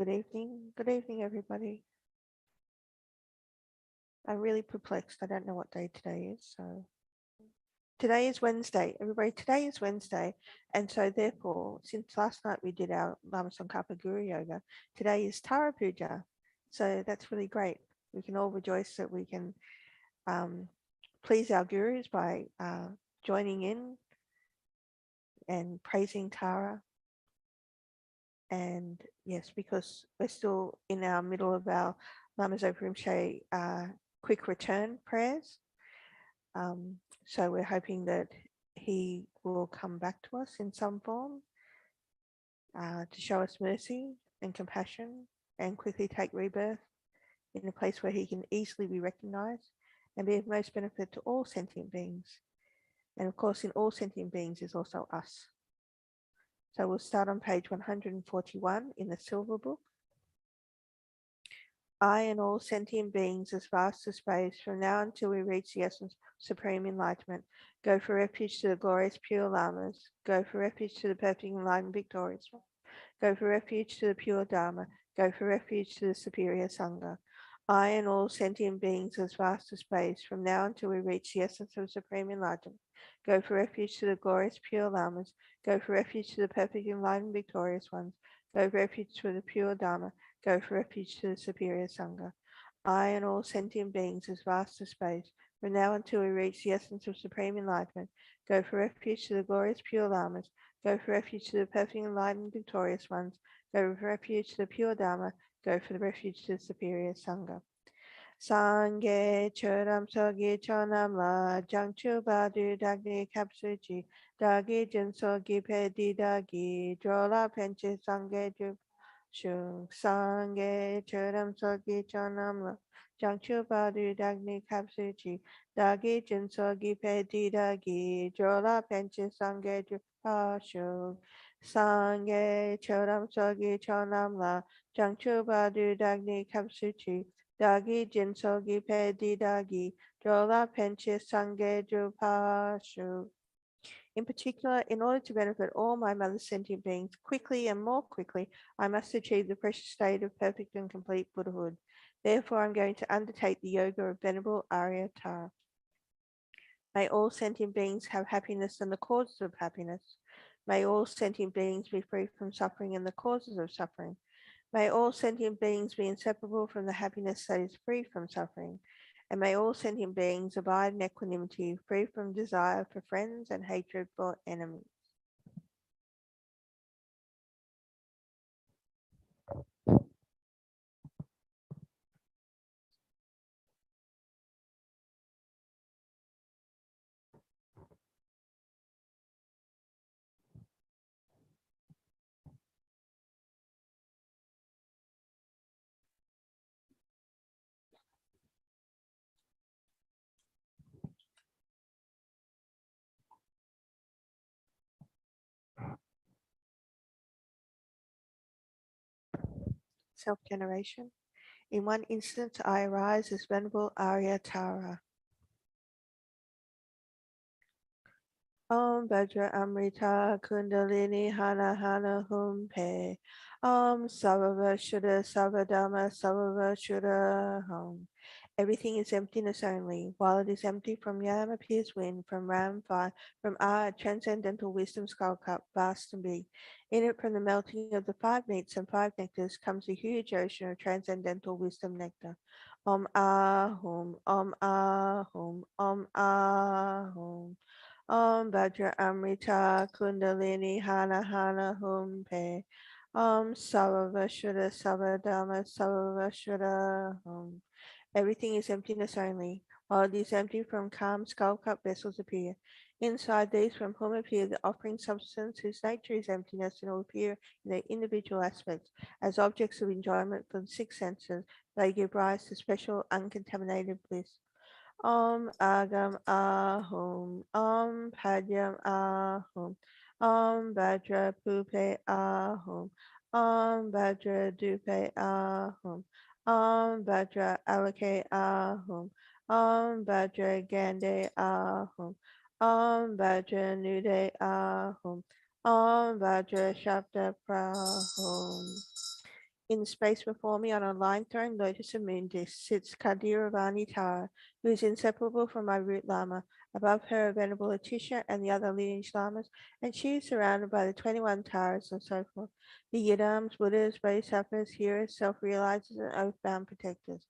Good evening. Good evening, everybody. I'm really perplexed. I don't know what day today is. So today is Wednesday. Everybody, today is Wednesday. And so therefore, since last night we did our Lama Tsongkhapa Guru Yoga, today is Tara Puja. So that's really great. We can all rejoice that we can please our gurus by joining in and praising Tara. And yes, because we're still in our middle of our Lama Zopa Rinpoche quick return prayers. So we're hoping that he will come back to us in some form to show us mercy and compassion and quickly take rebirth in a place where he can easily be recognized and be of most benefit to all sentient beings. And of course, in all sentient beings is also us. So we'll start on page 141 in the Silver Book. I and all sentient beings as vast as space, from now until we reach the essence of supreme enlightenment, go for refuge to the glorious pure Lamas, go for refuge to the perfect enlightened victorious one, go for refuge to the pure Dharma, go for refuge to the superior Sangha. I and all sentient beings as vast as space, from now until we reach the essence of supreme enlightenment, go for refuge to the glorious pure Lamas, go for refuge to the perfect enlightened victorious ones, go for refuge to the pure Dharma, go for refuge to the superior Sangha. I and all sentient beings as vast as space, from now until we reach the essence of supreme enlightenment, go for refuge to the glorious pure Lamas, go for refuge to the perfect enlightened victorious ones, go for refuge to the pure Dharma, go for the refuge to the superior Sangha. Sangye choram sogi chonam la jangchu badu dagni kapsuchi dagi jinsogi pedi dagi drola penche sangye ju shung sangye choram sogi chonam la jangchu badu dagni kapsuchi dagi jinsogi pedi dagi drola penche sangye ju shung sangye choram sogi chonam la jangchu badu dagni kapsuchi Dagi Jinsogi Pedi Dagi Jola Penche Sange Jupashu. In particular, in order to benefit all my mother sentient beings quickly and more quickly, I must achieve the precious state of perfect and complete Buddhahood. Therefore, I'm going to undertake the yoga of Venerable Arya Tara. May all sentient beings have happiness and the causes of happiness. May all sentient beings be free from suffering and the causes of suffering. May all sentient beings be inseparable from the happiness that is free from suffering. And may all sentient beings abide in equanimity, free from desire for friends and hatred for enemies. Self-generation. In one instant, I arise as Venerable Arya Tara. Om Vajra Amrita Kundalini Hana Hana Hum Pe. Om Sarava Shuddha Sarvadhamma Sarava Shuddha Hum. Everything is emptiness only. While it is empty, from Yam appears wind, from Ram fire, from Ah transcendental wisdom skull cup, vast and big. In it, from the melting of the five meats and five nectars, comes a huge ocean of transcendental wisdom nectar. Om Ahum, Om Ahum, Om Ahum. Om Vajra Amrita Kundalini Hana Hana Hum Pe. Om Sarava Shuddha Sarvadhamma Sarava Shuddha Hum. Everything is emptiness only. While it is empty, from calm skull cup vessels appear. Inside these, from whom appear the offering substance whose nature is emptiness and will appear in their individual aspects. As objects of enjoyment for the six senses, they give rise to special uncontaminated bliss. Om Agam Ahum, Om Padyam Ahum, Om Vajra Pupe Ahum, Om Vajra Dupe Ahum, Om Vajra Alake Ahum, Om Vajra Gande Ahum, Om Vajra Nude Ahum, Om Vajra Shabda Prahum. In space before me on a line-thrown lotus of moon disk sits Kadiravani Tara, who is inseparable from my root Lama. Above her are Venerable Atisha and the other lineage Lamas, and she is surrounded by the 21 Taras and so forth. The Yidams, Buddhas, Bodhisattvas, hearers, self-realizers, and oath-bound protectors.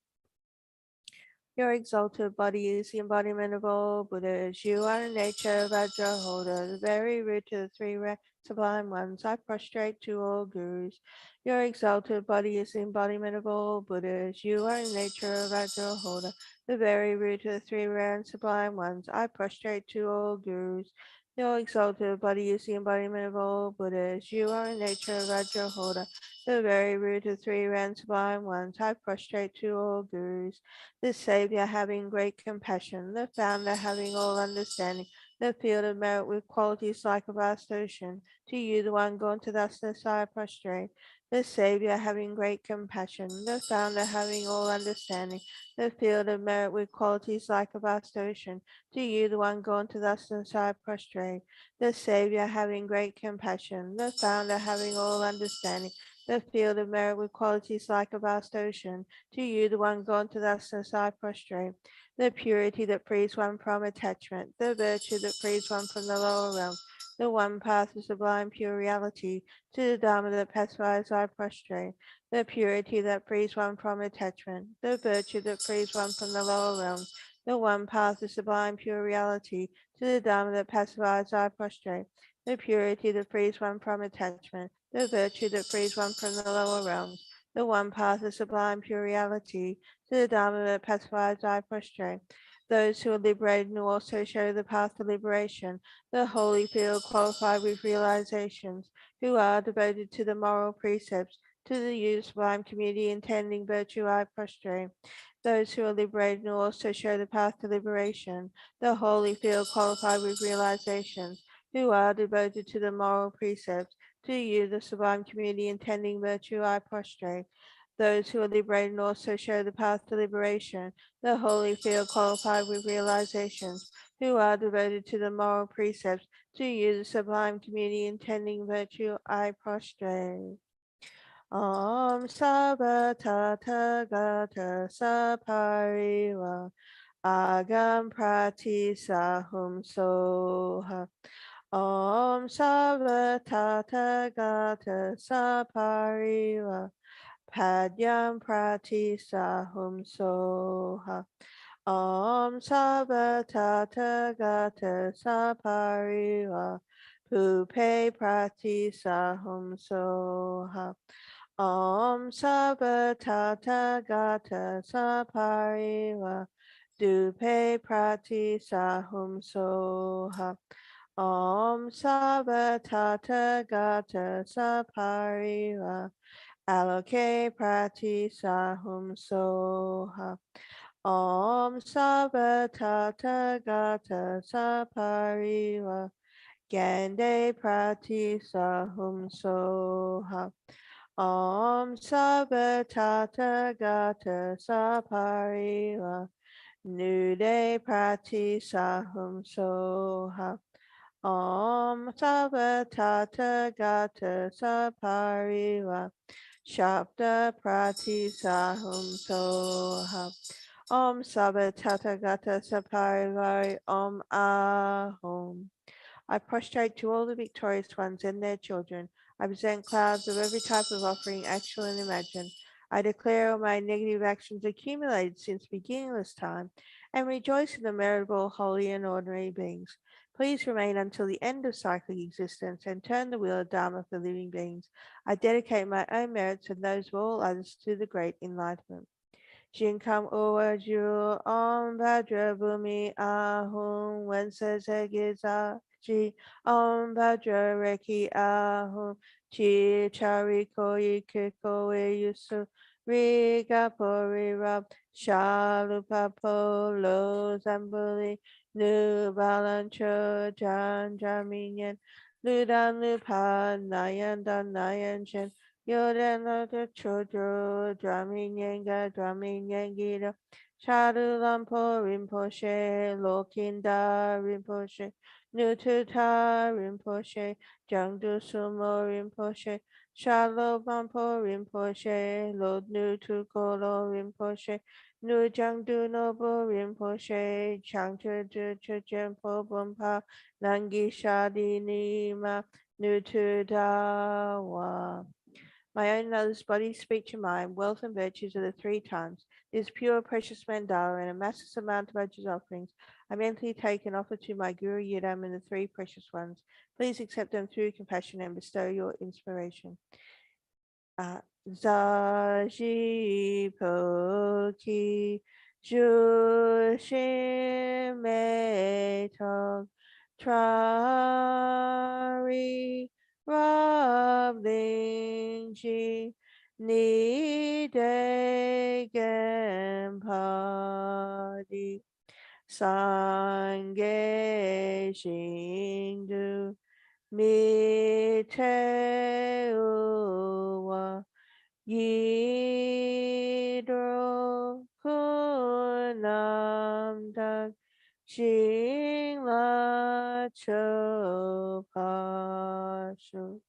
Your exalted body is the embodiment of all Buddhas. You are the nature of Vajra holder, the very root of the three sublime ones. I prostrate to all gurus. Your exalted body is the embodiment of all Buddhas. You are the nature of Vajra holder, the very root of the three rare and sublime ones. I prostrate to all gurus. Your exalted body is the embodiment of all Buddhas. You are the nature of Vajra holder, the very root of the three rare and sublime ones. I prostrate to all gurus. The Savior having great compassion, the Founder having all understanding, the field of merit with qualities like a vast ocean. To you, the one gone to thusness, I prostrate. The Savior having great compassion, the Founder having all understanding, the field of merit with qualities like a vast ocean. To you, the one gone to thusness, I prostrate. The Savior having great compassion, the Founder having all understanding, the field of merit with qualities like a vast ocean. To you, the one gone to thusness, I prostrate. The purity that frees one from attachment, the virtue that frees one from the lower realm, the one path of sublime pure reality. To the Dharma that pacifies, I prostrate. The purity that frees one from attachment, the virtue that frees one from the lower realm, the one path of sublime pure reality. To the Dharma that pacifies, I prostrate. The purity that frees one from attachment, the virtue that frees one from the lower realms, the one path of sublime pure reality. To the Dharma that pacifies, I prostrate. Those who are liberated will also show the path to liberation, the holy field qualified with realizations, who are devoted to the moral precepts. To the youth sublime community intending virtue, I prostrate. Those who are liberated will also show the path to liberation, the holy field qualified with realizations, who are devoted to the moral precepts. To you, the sublime community intending virtue, I prostrate. Those who are liberated also show the path to liberation, the holy field qualified with realizations, who are devoted to the moral precepts. To you, the sublime community intending virtue, I prostrate. Om Sabba Tata Gata Sapariva Agam Prati Sahum Soha Om Sabba Tata Gata Sapariva Padyam Prati Sahum Soha Om Sabba Tata Gata Sapariva Pupe Prati Sahum Soha Om Sabba Tata Gata Sapariva Dupe Prati Sahum Soha Om Sabba Tata Gata Sapariva Aloke Prati Sahum Soha Om Sabba Tata Gata Sapariva Gande Prati Sahum Soha Om Sabba Tata Gata Sapariva Nude Prati Sahum Soha Om Sabba Tata Gata Sapariva Shabda Prati Sahum Soha Om Sabba Tata Gata Sapariva Om Ahom. I prostrate to all the victorious ones and their children. I present clouds of every type of offering, actual and imagined. I declare all my negative actions accumulated since beginningless time, and rejoice in the merit of all holy and ordinary beings. Please remain until the end of cyclic existence and turn the wheel of Dharma for living beings. I dedicate my own merits and those of all others to the great enlightenment. Jinkam Owa Ju Om Bhadra Bhumi Ahum Wensa Zegiza Ji Om Bhadra Reki Ahum Chi Chari Koi Kiko Yusu Riga Pori Rab Shalupa Polo Zambuli Nu Balancho Jan Jaminyan Ludan Lupa Nayan Dan Nayan Chen Yoden Loda Chodro Dramin Yanga Dramin Yangida Shadu Lampo Rinpoche Lokinda Rinpoche Nututa Rinpoche Jangdu Sumo Rinpoche Shalo Bampo Rinpoche, Lord Nu Tu Kolo Rinpoche, Nu Jang Du Nobo Rinpoche, Chang Tu Tu Tu Jempo Bumpa, Nangi Shadi Nima, Nu Tu Dawa. My own and others' body, speech, and mind, wealth and virtues are the three times. This pure, precious mandala and a massive amount of Ajah's offerings I mentally take and offer to my Guru Yidam and the three precious ones. Please accept them through compassion and bestow your inspiration. Zaji Poki Jushime Tog Trari Rablinji Ni Padi Sange Shindu Mi Te Yidro Kunam Tak Shingla Chopashu.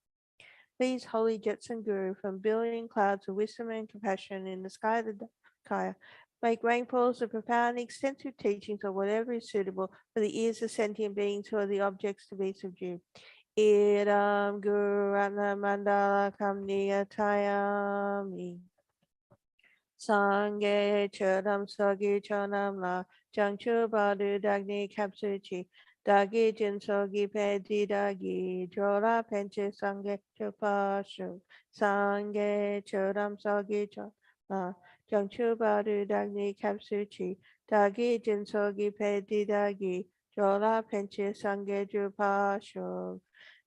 Please, Holy Jetson Guru, from billowing clouds of wisdom and compassion in the sky of the Kaya, make rainfalls of profound, extensive teachings of whatever is suitable for the ears of sentient beings who are the objects to be subdued. Idam Guru Ratna Mandala Kamniyatayami. Sange Chodam Sogi Chonam La Jangchu Badu Dagni Kapsuchi Dagi Jin Sogi Pedi Dagi Jola Penche Sange Chupashu Sange Chodam Sogi Chonam La Jangchu Badu Dagni Kapsuchi Dagi Jin Sogi Pedi Dagi Jola Penche Sange Chupashu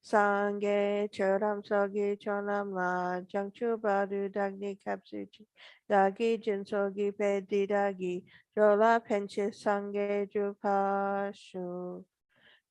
Sange Chodam Sogi Chonam La Jangchu Badu Dagni Kapsuchi Dagi Jinsogi Pedi Dagi Jola Penche Sange Jupashu.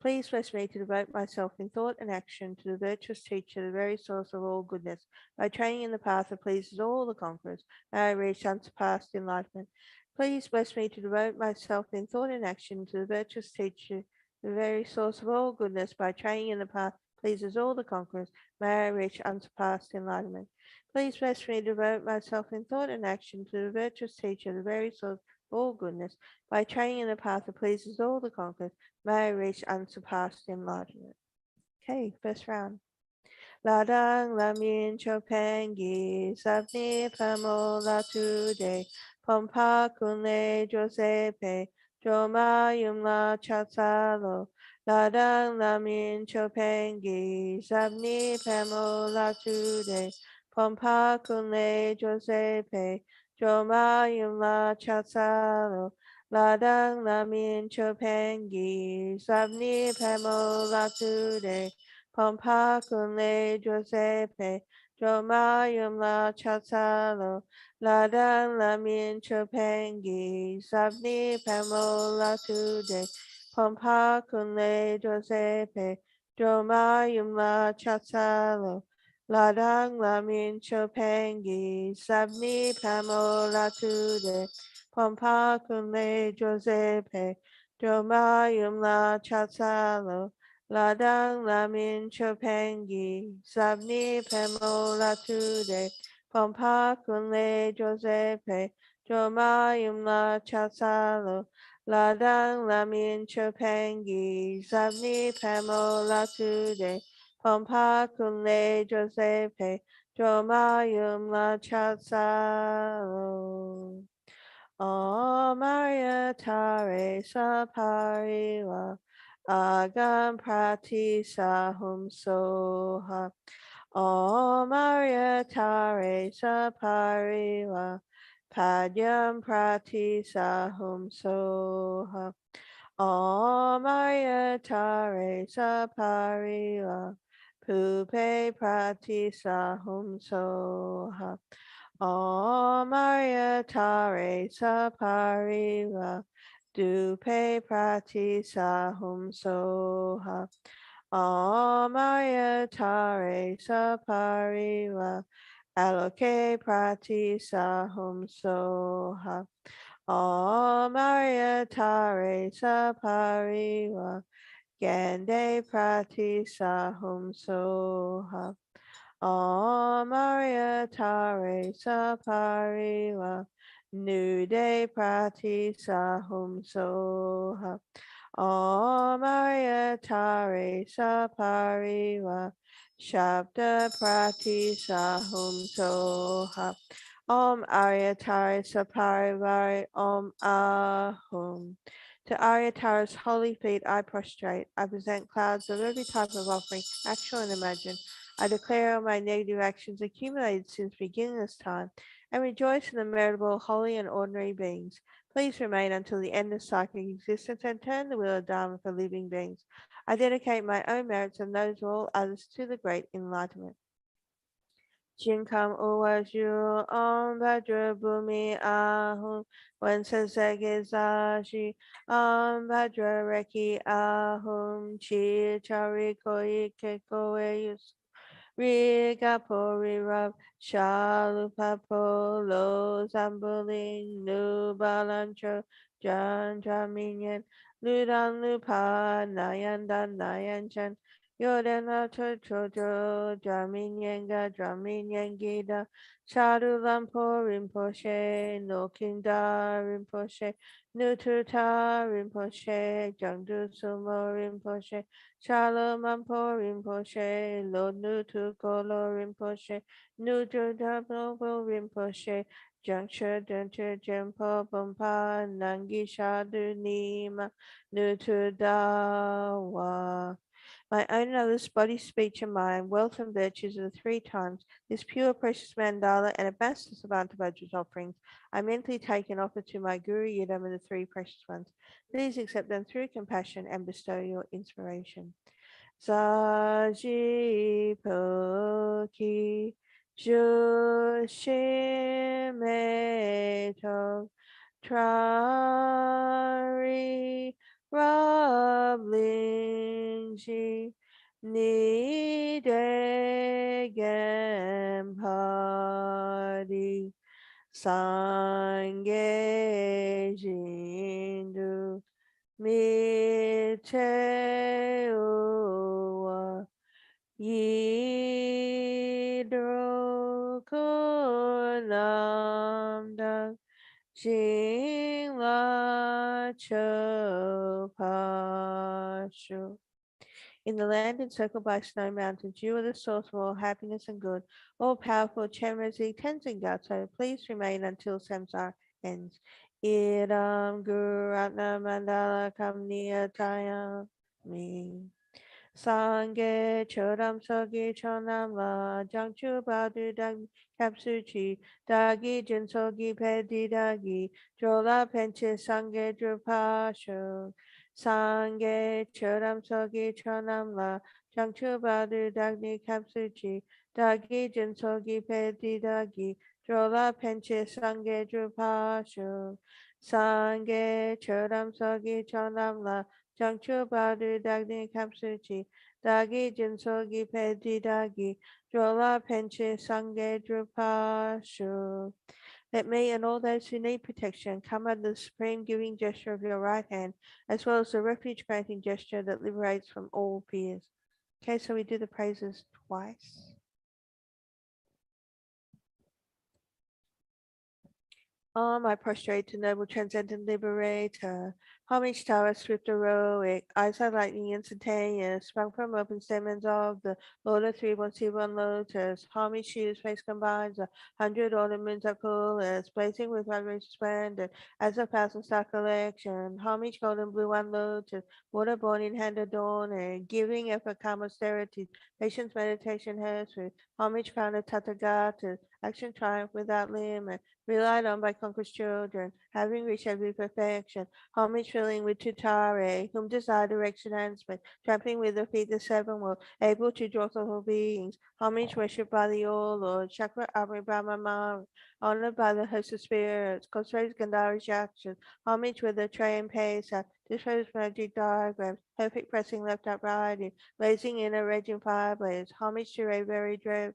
Please bless me to devote myself in thought and action to the virtuous teacher, the very source of all goodness. By training in the path that pleases all the conquerors, may I reach unsurpassed enlightenment. Please bless me to devote myself in thought and action to the virtuous teacher, the very source of all goodness. By training in the path that pleases all the conquerors, may I reach unsurpassed enlightenment. Please bless me to devote myself in thought and action to the virtuous teacher, the very source of all goodness. By training in the path that pleases all the conquerors, may I reach unsurpassed enlightenment. Okay, first round. Ladang lamin chopengi sabni pamo latude pompa kunle josepe joma yumla chatsalo. Ladang lamin chopengi sabni pamo latude pompa kunle josepe joma yumla chatsalo. Ladang lamin chopengi sabni pamo latude Pompa Kunle Giuseppe, Jomayum La Chatsalo, Ladan Lamin Chopengi, Sabni Pamo La Tude, Pompa Kunle Giuseppe, Jomayum La Chatsalo, Ladang Lamin Chopengi, Sabni Pamo La Tude, Pompa Kunle Giuseppe, Jomayum La Chatsalo, Ladang Lamin Chopengi, Sabni Pemo Latude, Pompa Kunle Josepe, Jomayum La Chatsalo, Ladang Lamin Chopengi, Sabni Pemo Latude, Pompa Kunle Josepe, Jomayum La Chatsalo. O Maria Tare Sapariwa. Agam Prati Sahum Soha Om Maria Tare Sapariva Padyam Prati Sahum Soha Om Maria Tare Sapariva Pupe Prati Sahum Soha Om Maria Tare Sapariva Dupe Prati Sahum Soha Amaya Tare Sapariva Aloke Prati Sahum Soha Amaya Tare Sapariva Gande Prati Sahum Soha Om Arya Tare Sapariva Nude Prati Sahum Soha Om Arya Tare Sapariva Shabda Prati Sahum Soha Om Arya Tare Saparivari Om Ahum. To Aryatara's holy feet I prostrate. I present clouds of every type of offering, actual and imagined. I declare all my negative actions accumulated since beginningless time, and rejoice in the meritable, holy, and ordinary beings. Please remain until the end of cyclic existence and turn the wheel of Dharma for living beings. I dedicate my own merits and those of all others to the great enlightenment. Jinkam Uwaju Om Bhadra Bhumi Ahum Wensa Zashi Om Bhadra Reki Ahum Chi Chari Koi Kekoe Rigapori Shalupapo Lo Zambuling Nubalancho Janjaminyan Ludan Lupa Nayandan Nayanchan Yodana Chocho Jaminyenga Jaminyangida Sadhu Lampo Rinpoche Nokinda Rinpoche Nututa Rinpoche Jangdu Sumo Rinpoche Shalomampo Rinpoche, Lord Nutu Kolo Rinpoche, Nutu Dabnobo Rinpoche, Juncture Dunture Jempo Bumpa, Nangi Shadu Nima, Nutu Dawa. My own and others' body, speech, and mind, wealth and virtues of the three times, this pure precious mandala and a vast amount of Vajra's offerings, I mentally take and offer to my Guru Yidam and the three precious ones. Please accept them through compassion and bestow your inspiration. Zaji Poki Jushimeto Trari Rablingji Nidegempadi Sange Jindu Miteu Yidrokunamda Jingla Chopashu. In the land encircled by snow mountains, you are the source of all happiness and good. All powerful Chenrezig Tenzin Gyatso, please remain until samsara ends. Idam Guru Ratna Mandala Kamniya Taya Me. Sange Chodam Sogi Chonam La Jangchu Badu Dag Kapsuchi Dagi Jinsogi Pedi Dagi Jola Penche Sange Drupasho Sange Chodam Sogi Chonam La Jangchu Badu Dagni Kapsuchi Dagi Jinsogi Pedi Dagi Jola Penche Sange Drupasho Sange Chodam Sogi Chonam La Jangchu Badu Dagni Kapsuchi Dagi Jinsogi Pedi Dagi Jola Penche Sange Drupashu. Let me and all those who need protection come under the supreme giving gesture of your right hand, as well as the refuge granting gesture that liberates from all fears. Okay, so we do the praises twice. I prostrate to noble transcendent liberator. Homage to our swift heroic, eyes like lightning instantaneous, sprung from open stamens of the Lord of 31C1 Lotus. Homage to his face combines 100 ornaments of coolest, blazing with vibration splendor as a thousand star collection. Homage golden blue one lotus, water born in hand adorning, giving effort calm austerity, patience meditation has with. Homage crown of Tathagata, action triumph without limit relied on by conquerors' children, having reached every perfection, homage filling with tutare, whom desire direction and space, trampling with the feet the seven world, able to draw all beings, homage worshipped by the all Lord, Chakra Abri Brahma Mara, honored by the host of spirits, Kosra's Gandhari's actions, homage with the tray and pesa, displays magic diagrams, perfect pressing left uprighting, blazing in a raging fireblaze, homage to a very dread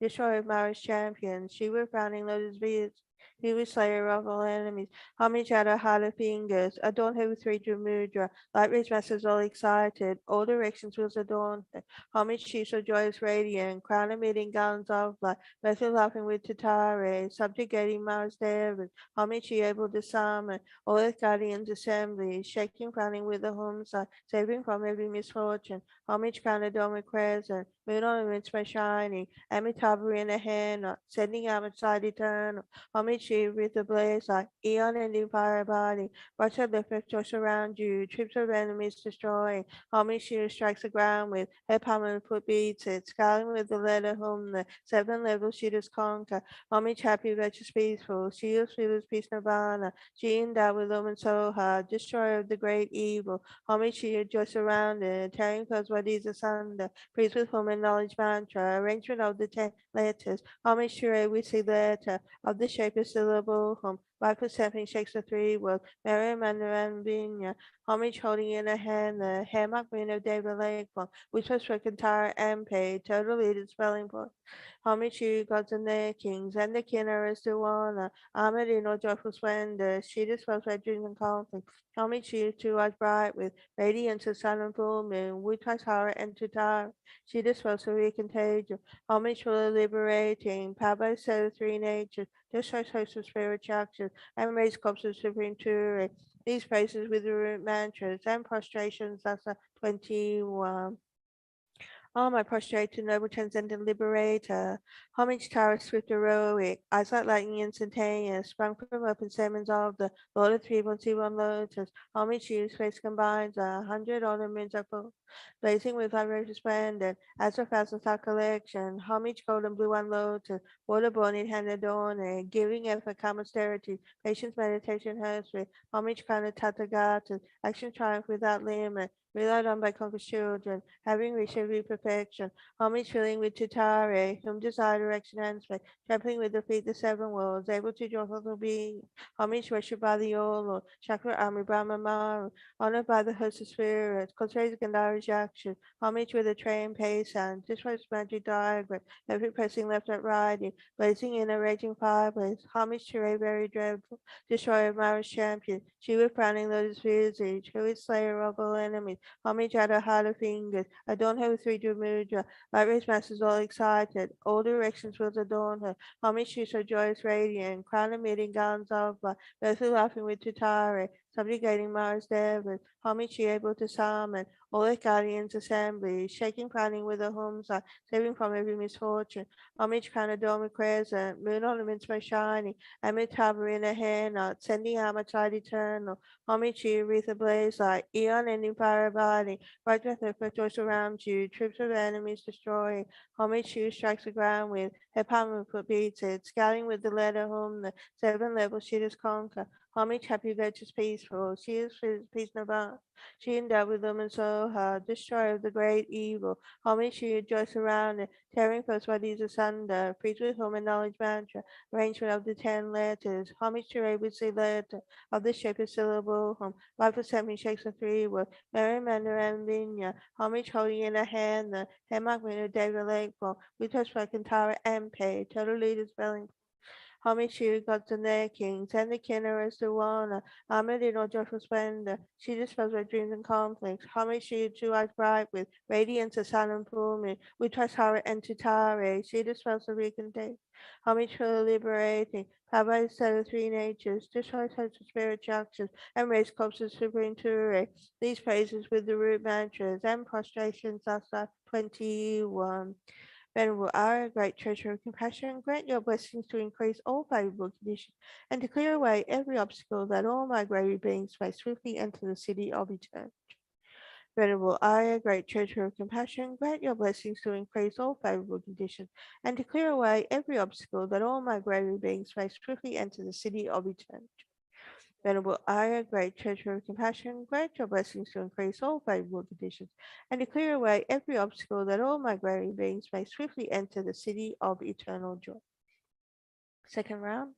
destroyer of Mara's champions, she with frowning lotus beards, He was slayer of all enemies. Homage at a heart of fingers. Adorn her with radiant mudra. Light rays masses all excited. All directions was adorned. Homage she so joyous radiant. Crown emitting gowns of light. Both laughing with Tatare. Subjugating Mars Devas. Homage she able to summon. All earth guardians assembly. Shaking crowning with the home side. Saving from every misfortune. Homage crown adorned crescent. Moon ornaments by shining. Amitabha in a hand. Sending out side eternal. Homage with the blaze like eon ending fire body. Watch out the effect just around you. Troops of enemies destroying. Homage strikes the ground with her palm and foot beats it. Scaling with the letter whom the seven levels she does conquer. Homage happy, righteous, peaceful. Shields, feelers, peace, nirvana. She endowed with Lama Soha. Destroyer of the great evil. Homage she just surrounded. Tearing close bodies asunder. Priest with whom and knowledge mantra. Arrangement of the 10 letters. Homage to a witty letter of the shape of syllable home. Right for seven shakes the three words. Mary Mandarin Vinya. Homage holding in a hand the hammock green of David Lakeform, which was for entire MP, total leaded spelling book. Homage to gods and their kings, and the king is the one. Armored in all joyful splendor, she dispels red dreams and conflict. Homage to two eyes bright with radiance of sun and full moon, which has horror and to tire. She dispels the contagion. Homage for the liberating, powered by the three natures, destroys hosts of spiritual actions, and raise cups of supreme truth. These praises with the root mantras and prostrations, that's 21. Oh, my prostrated noble transcendent liberator, homage tower swift heroic, eyes like lightning instantaneous, sprung from open stamens of the Lord of Three One Sea One Lotus, homage whose face combines 100 ornaments of full, blazing with vibrant splendor, as a thousand star collection, homage golden blue one lotus, waterborne in hand adorning, giving effort calm austerity, patience meditation herdsman, homage crown of Tathagata, action triumph without limit, relied on by conquered children, having reached every perfection, homage filling with Tutare, whom desire direction and space, trampling with the feet the seven worlds, able to joyful being, homage worshipped by the all Lord, Chakra Ami Brahma Maru, honored by the host of spirits, cultivated Gandhari's action, homage with a train pace and destroys magic diagram, every pressing left at riding, blazing in a raging fireplace, homage to a very dreadful, destroyer of Mara's champion, she with frowning lotus visage, who is slayer of all enemies, homage at her heart of fingers, adorn her with three mudra, light rays masses all excited, all directions will adorn her, homage to so joyous radiant, crown emitting gowns of light, both laughing with Tutare, subjugating Mars Devas, homage she able to summon, all the guardians assembly, shaking crowning with a home side, saving from every misfortune, homage crown adorned crescent, moon ornaments by shining, Amitabha in a hair knot, sending out my tide eternal, homage to you, wreath ablaze like eon ending fire body, bright with her joys around you, troops of enemies destroying, homage to you strikes the ground with, her palm and foot beats it, scouting with the letter whom the seven levels she does conquer, homage happy virtuous peaceful, she is peace nirvana, she endowed with them and so her, destroyer of the great evil, homage to you joys around it, tearing first bodies asunder, preach with whom and knowledge mantra, arrangement of the 10 letters, homage to a with letter, of the shape of syllable home, life of seven shakes of three words, Mary Mandarin Vinya, homage holding in a hand the hammock window David Lakefall, with her spoken tower and pay, total leaders spelling homage to gods and their kings, and the king is the one, armored in all joyful splendor. She dispels our dreams and conflicts. Homage to two eyes bright with radiance of sun and full moon, with twice horror and tutare. She dispels the weak and day. Homage for the liberating, powered by the set of three natures, destroys hosts of spiritual actions, and raise corpses supreme to these praises with the root mantras and prostrations. That's 21. Venerable our great treasure of compassion, grant your blessings to increase all favorable conditions and to clear away every obstacle that all migratory beings may swiftly enter the city of eternity. Venerable Arya, great treasure of compassion, grant your blessings to increase all favorable conditions and to clear away every obstacle that all migratory beings may swiftly enter the city of eternity. Venerable Arya, great treasure of compassion, grant your blessings to increase all favorable conditions and to clear away every obstacle that all migrating beings may swiftly enter the city of eternal joy. Second round.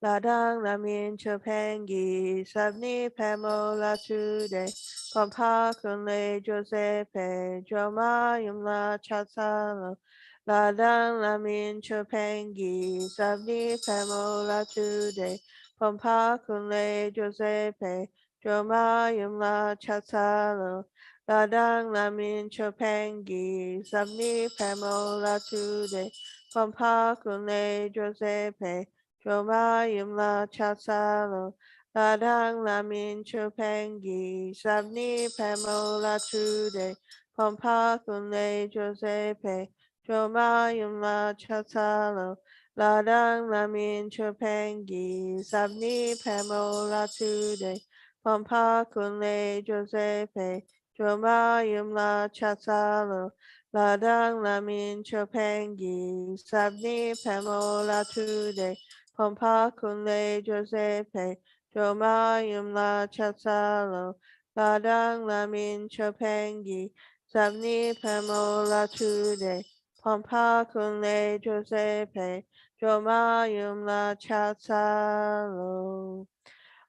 Ladang lamin chopengi sabni pamo la tude pompa kunle Josepe Joma yumla chatsalo Ladang Lamin Chopangi Sabni Pamola Tude Pompa Kunle Josepe Joma Yumla Chatsalo Ladang Lamin Chopangi Sabni Pamola Tude Pompa Kunle Josepe Joma Yumla Chatsalo Ladang Lamin Chopangi Sabni Pamola Tude Pompa Kunle Josepe Jomayum la chatalo, ladang lamin chopangi, sabni pamo la tude, pompa kunle Josepe, Jomayum la chatalo, ladang lamin chopangi, sabni pamo la tude, pompa kunle Josepe, Jomayum la chatalo, ladang lamin chopangi, sabni pamo la tude, Pompa Kunle Josepe, Jomayum La Chatsalo,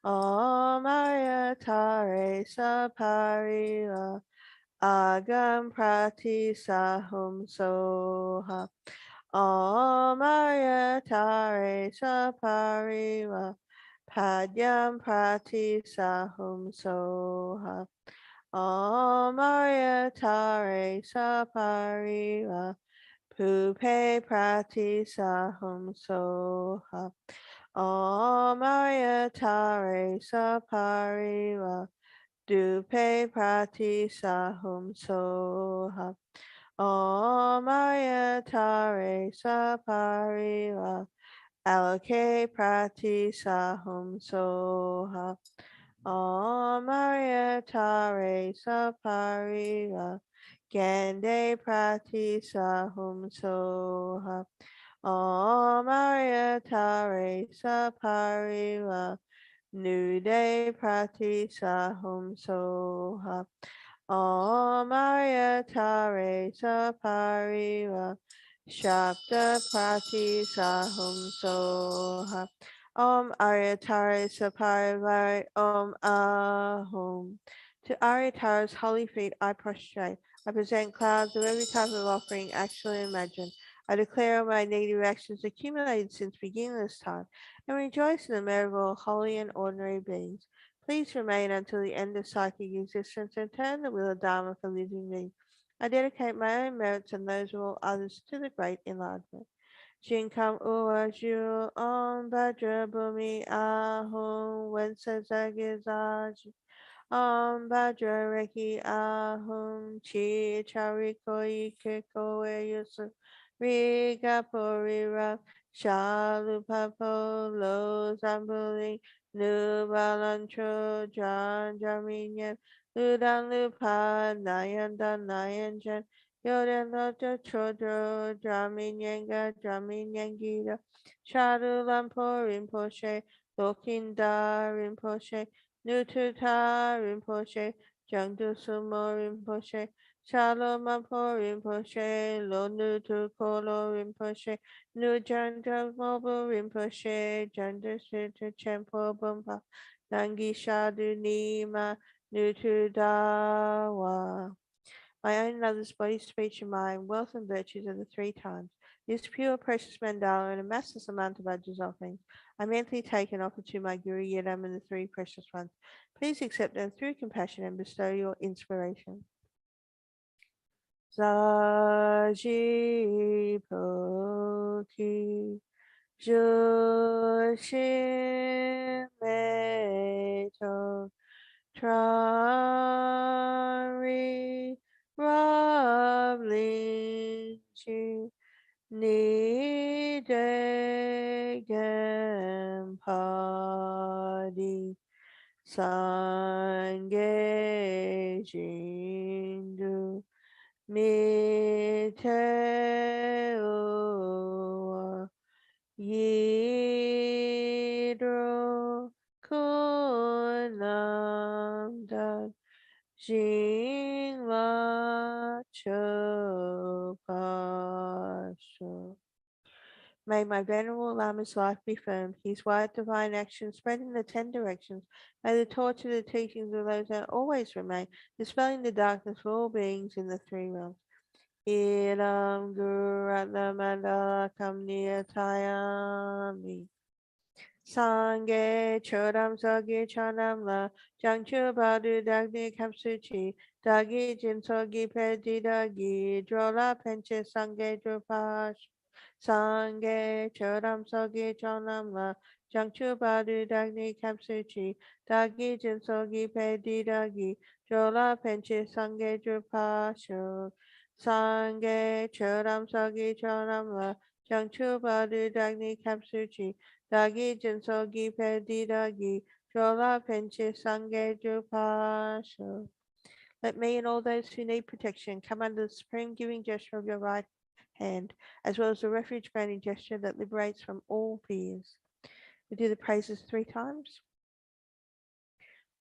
O Maria Tare Saparila, Agam Prati Sahum Soha, O Maria Tare Saparila, Padyam Prati Sahum Soha, O Maria Tare Saparila, Pupe prati sahum soha. Om Maria Tare Sapariva. Dupe prati sahum soha. Om Maria Tare Sapariva. Aloke prati sahum soha. Om Maria Tare Sapariva. Gande prati sahum soha. Om Maria Tare Sapariva. Nude prati sahum soha. Om Maria Tare Sapariva. Shabda prati sahum soha. Om Arya Tare Sapariva. Om Ahum. To Arya Tara's holy feet I prostrate. I present clouds of every type of offering actually imagined. I declare my negative actions accumulated since beginning this time, and rejoice in the merit of all holy and ordinary beings. Please remain until the end of psychic existence and turn the wheel of Dharma for living beings. I dedicate my own merits and those of all others to the great enlargement. Shinkam Ua Ju Om Bhadra Bhumi Ahum Wensazagizaji Bhadraraki Ahum Chi Charikoi Kikoe Yusu Riga Porira Shalupapo Lo Zambuli Nubalantro Jan Jaminyan Ludan Lupa Nayandan Nayanjan Yodan Lota Chodro Jaminyan Gita Shadulampo Rinpoche Lokinda Rinpoche Nututa Rinpoche, Jangdu Sumo Rinpoche, Shalomampo Rinpoche, Lo Nutu Kolo Rinpoche, Nu Jangda Mobu Rinpoche, Jangda Sutta Chempo Bumpa, Nangi Shadu Nima, Nutu Dawa. My own and others' body, speech, and mind, wealth and virtues are the three times. This pure, precious mandala and a massless amount of Ajah's offerings I mentally take and offer to my Guru Yedam and the three precious ones. Please accept them through compassion and bestow your inspiration. Zaji Poki Jushin Meito Trari Rablinchi Ni Degen Padi Sange Jindu Miteo Yidro Kunam Jingla Chopasho. May my venerable Lama's life be firm, his wide divine action spread in the 10 directions. May the torch of the teachings of those that always remain, dispelling the darkness for all beings in the three realms. Idam Guru Ratna Mandala Kamniyatayami. Sange Chodam Sogi Chanam La Jangchu Badu Dagni Kapsuchi Dagi Jin Sogi Pedi Dagi Drola Penche Sange Drupash Sange Chodam Sogi Chanam La Jangchu Badu Dagni Kapsuchi Dagi Jin Sogi Pedi Dagi Drola Penche Sange Drupash Sange Chodam Sogi Chanam La Jangchu Badu Dagni Kapsuchi Dagi Jinsogi Pedi Dagi Jola Penche Sange Drupasho. Let me and all those who need protection come under the supreme giving gesture of your right hand, as well as the refuge granting gesture that liberates from all fears. We do the praises 3 times.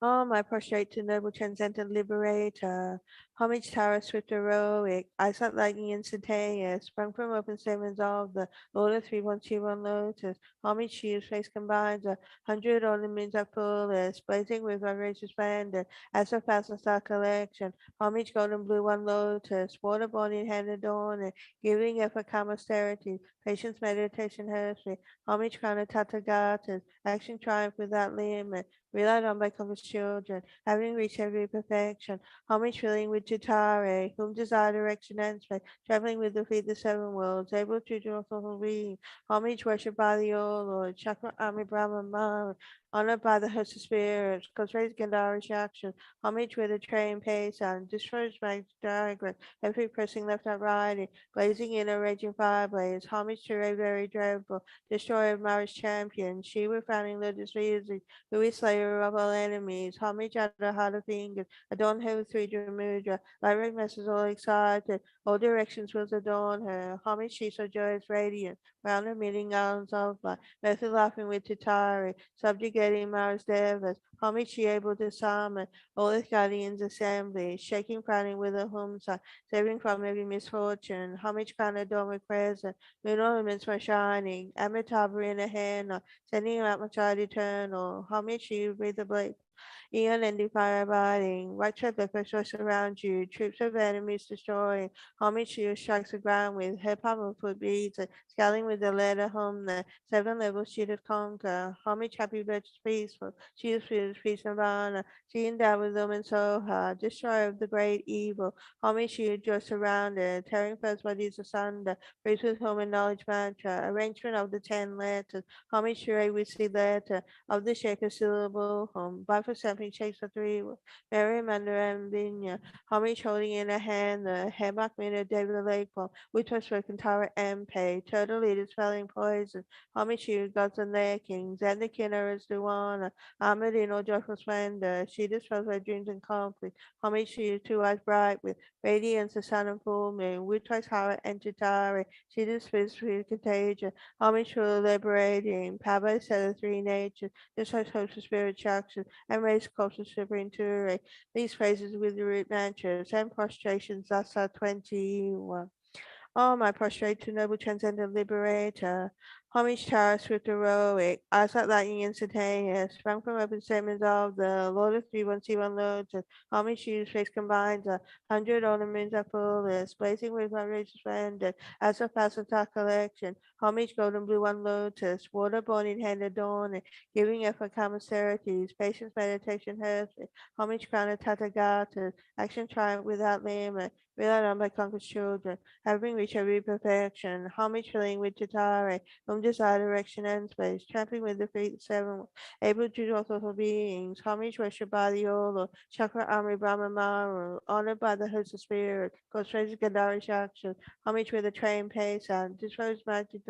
Oh, my prostrate to noble transcendent liberator. Homage tower swift heroic. Eyesight lightning instantaneous. Sprung from open statements of the Lord of 3121 Lotus. Homage shields face combines 100 ornaments of fullest. Blazing with vibration splendor. As a thousand star collection. Homage golden blue one lotus. Waterborne in hand adorned. Giving effort calm austerity. Patience meditation hershey. Homage crown of Tathagatas. Action triumph without limit relied on by countless children, having reached every perfection, homage filling with Chitare, whom desire direction and space, traveling with the feet the seven worlds, able to do all being, homage worshipped by the all Lord, Chakra Ami Brahma Mara, honored by the host of spirits, Kosra's Gandhara Shaksha, homage with a train pace and destroys by diagram, every pressing left and right, blazing in a raging fire blaze, homage to a very dreadful, destroyer of Mara's champion, she with frowning lotus music, who is slayer of all enemies, homage at the heart of fingers, adorn her with 3 mudra, lyric messes all excited, all directions will adorn her, homage she so joyous radiant, round her meeting gardens of light, method laughing with Tatari, subjugating Mara's devas, homage she able to summon, all the guardians assembly, shaking frowning with a humsa, saving from every misfortune, homage crown adorned with present, moon ornaments were shining, Amitabha in a hand, sending out my child eternal, homage to you, breathe the blade. Eon and fire abiding, white triplet rejoice around you, troops of enemies destroying, homage to you strikes the ground with head palm foot beats, scaling with the letter home, the 7 levels she did conquer, homage happy virtuous peaceful, she is peace and honor, she endowed with them and Soha, destroyer of the great evil, homage to you just surrounded, tearing first bodies asunder, praise with home and knowledge mantra, arrangement of the 10 letters, homage to a witty letter, of the Shaker syllable home, by for something shakes the 3, Mary Amanda and Vinya, homage holding in a hand the Hammock Mina David Lake poem, which was spoken Tara and Pay, turtle leaders spelling poison, homage to gods and their kings, and the Kinner's Duana, Ahmed in all joyful splendor, she dispels my dreams and conflict, homage to you 2 eyes bright with radiance, the sun and full moon, which was Hara and Chitari, she dispels with contagion, homage to liberating, power set of 3 natures, this has hopes of spirit chakras and raise culture superintuitive. These phrases with the root mantras and prostrations, thus are 21. Oh, my prostrate to noble transcendent liberator. Homage Taurus with heroic. Eyesight lightning instantaneous. Sprung from open statements of the Lord of 31C1 Lotus. Homage to you, face combines 100 ornaments of fullest. Blazing with outrageous splendor. As a Pasata collection. Homage golden blue one lotus. Waterborne in hand adorned. Giving effort calm austerities. Patience meditation heresy. Homage crown of Tathagatas. Action triumph without limit. Relied on by conquered children having reached every perfection, homage filling with Chitare, whom desire direction and space, trampling with the feet 7, able to do all beings, homage worshipped by the Olo, Chakra Amri Brahma Maru, honored by the host of spirit, Gosra's Gandhara Shaksha, homage with a train pace and disposed magic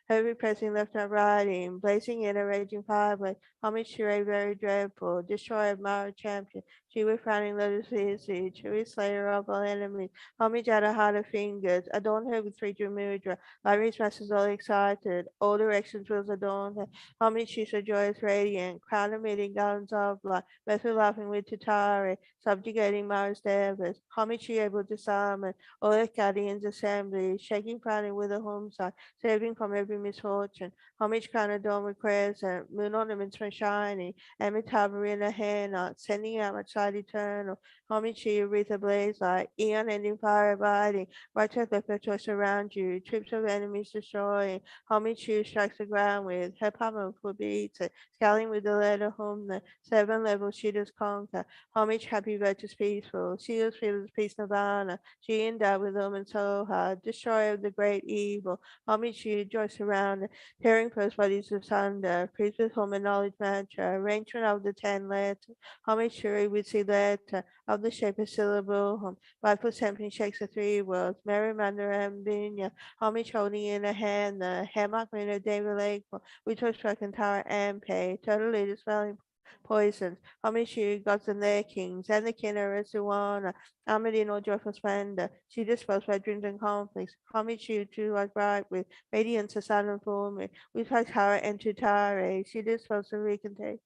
heavy pressing left and riding, blazing in a raging fireplace, homage to a very dreadful, destroyer of Mara champion, she with frowning lotus easy, chewy slayer of all enemies, homage at her heart of fingers, adorn her with 3 mudra, Larry's masses all excited, all directions will adorn her, homage she's a joyous radiant, crown of meeting gardens of light, method laughing with Tatari, subjugating Mara's devas, homage she able to summon, all the guardians assembly, shaking frowning with a home side, saving from every misfortune. Homage crown adorned with crescent, moon ornaments from shining, Amitabha in a hand, sending out much outside eternal. Homage to you, wreath ablaze like eon ending fire abiding. Righteous perpetual surround you, troops of enemies destroying. Homage to you strikes the ground with her powerful beats, scaling with the letter home, the seven levels she does conquer. Homage, happy, virtuous, peaceful, shields, feels, peace, nirvana. She endowed with Omen Soha, destroyer of the great evil. Homage to you, joy surround, tearing first bodies asunder, priest with home and knowledge mantra, arrangement of the 10 letters. Homage to you, with see letter of the shape of syllable, Rightful symphony shakes the three worlds, Mary Mander and Binya, homage holding in a hand, the hammock winner David Lake, which was struck Tara and Pay, total leaders smelling poisons, homage to gods and their kings, and the king of Suwana, Amadino joyful splendor, she disposed by dreams and conflicts, homage to like bright with radiance of sun and fullness, with like Tara and Tutare, she disposed to recontain.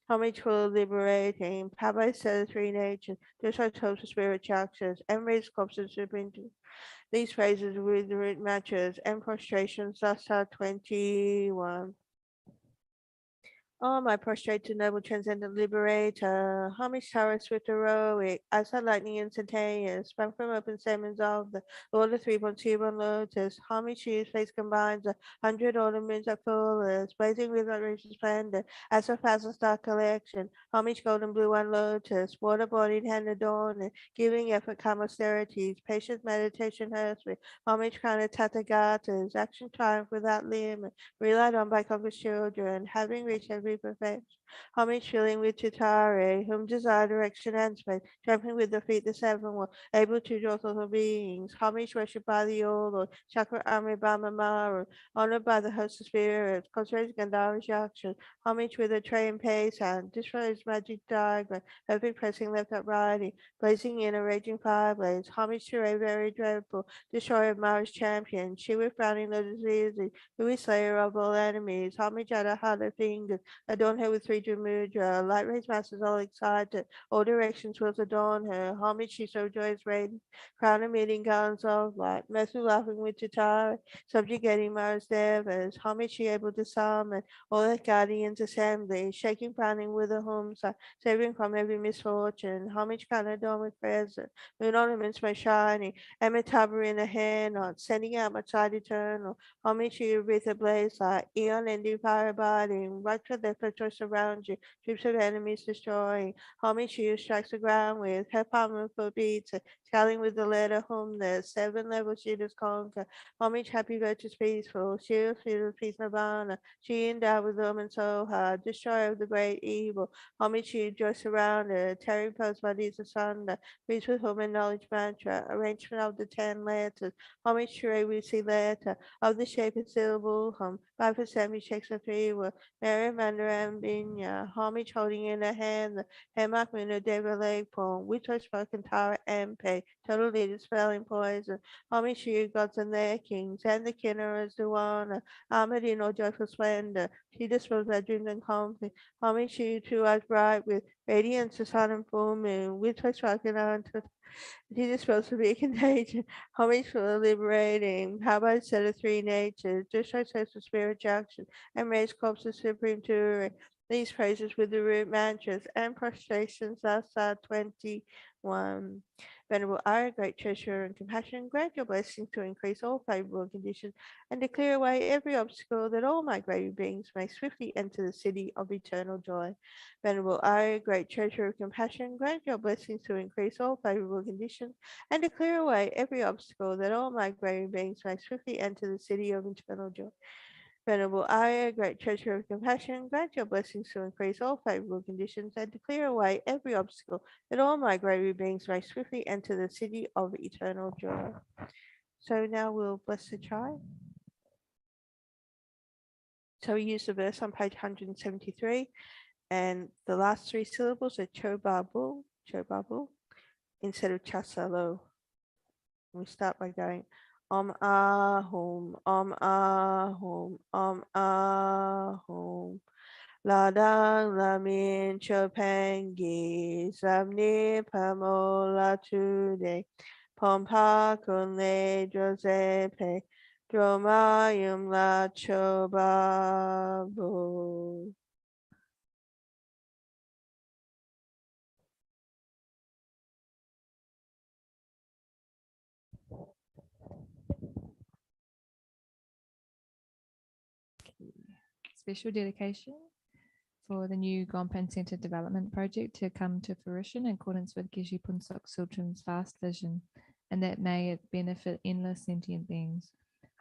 Homage for liberating, Papa said three nations, just like hopes of spirit chakras, and raised corpses to bring to these phrases with root matches and prostrations, thus are 21. Oh, my prostrate noble transcendent liberator, homage tower swift heroic, outside lightning instantaneous, sprung from open stamens of the Lord of 3.21 Lotus, homage to his face combines 100 ornaments of fullest, blazing with outrageous splendor, as a thousand star collection, homage golden blue one lotus, water bodied hand adorned, giving effort calm austerities, patience meditation hearthly, homage crown of Tathagatas, action triumph without limit, relied on by conquered children, having reached every perfection. Homage filling with Tutare, whom desire direction and space, trampling with the feet the seven were able to draw total beings. Homage worshipped by the old Lord, Chakra Amribama Maru, honored by the host of spirits, concentrated Gandhara Yaksha, homage with a tray and pace hand, destroys magic diagram, hoping pressing left uprighting, blazing in a raging fireblaze, homage to a very dreadful, destroyer of Mara's champion, she with frowning lotus easy, who is slayer of all enemies, homage at her heart of fingers, adorn her with three mudra, light rays masters all excited, all directions will adorn her, homage she so joyous radiant, crown of meeting gowns of light, Mesu laughing with Chitara, subjugating Mara's devas, homage she able to summon, all her guardians assembly, shaking frowning with a home side, saving from every misfortune, homage can adorn with present, moon ornaments most shining, Amitabha in a hand on, sending out much light eternal, homage to you with a blaze like eon ending fire abiding, right for the choice around you, troops of enemies destroying, homage to you strikes the ground with her powerful beats, scaling with the letter home, the seven levels she does conquer, homage happy virtuous peaceful, shield field peace nirvana, she endowed with them and so hard, destroyer of the great evil, homage to you joy surrounded, tearing post bodies asunder, peace with home and knowledge mantra, arrangement of the 10 letters, homage to a we see letter, of the shape of syllable, 5% we shakes a three word, Mary Mander and Binya, homage holding in a hand, the hammock window David Lake poem, which was spoken Tara and Pay, total leader spelling poison, homage to you gods and their kings, and the kinnerers Duana, armored in all joyful splendor, she disposed by dreams and conflict, homage to you two eyes bright with radiance the sun and full moon, which was spoken unto it is supposed to be contagion. Homage for the liberating. How about set of three natures? Just like sense of spirit action and raise corpses supreme to these praises with the root mantras and prostrations. That's 21. Venerable our great treasure and compassion, grant your blessings to increase all favorable conditions and to clear away every obstacle that all migrating beings may swiftly enter the city of eternal joy. Venerable I, great treasure of compassion, grant your blessings to increase all favorable conditions and to clear away every obstacle that all migrating beings may swiftly enter the city of eternal joy. Venerable I, great treasure of compassion, grant your blessings to increase all favorable conditions and to clear away every obstacle that all migrating beings may swiftly enter the city of eternal joy. So now we'll bless the child. So we use the verse on page 173. And the last three syllables are chobabu, chobabu, instead of chasalo. We start by going om ahum, om ahum, om ahum. Ladang lamin chopangi, samni pamola tude, pompa kunle josepe, dromayum la chobabu. special dedication for the new Gompan Center development project to come to fruition in accordance with Geshe Punsok Sutram's vast vision, and that may it benefit endless sentient beings.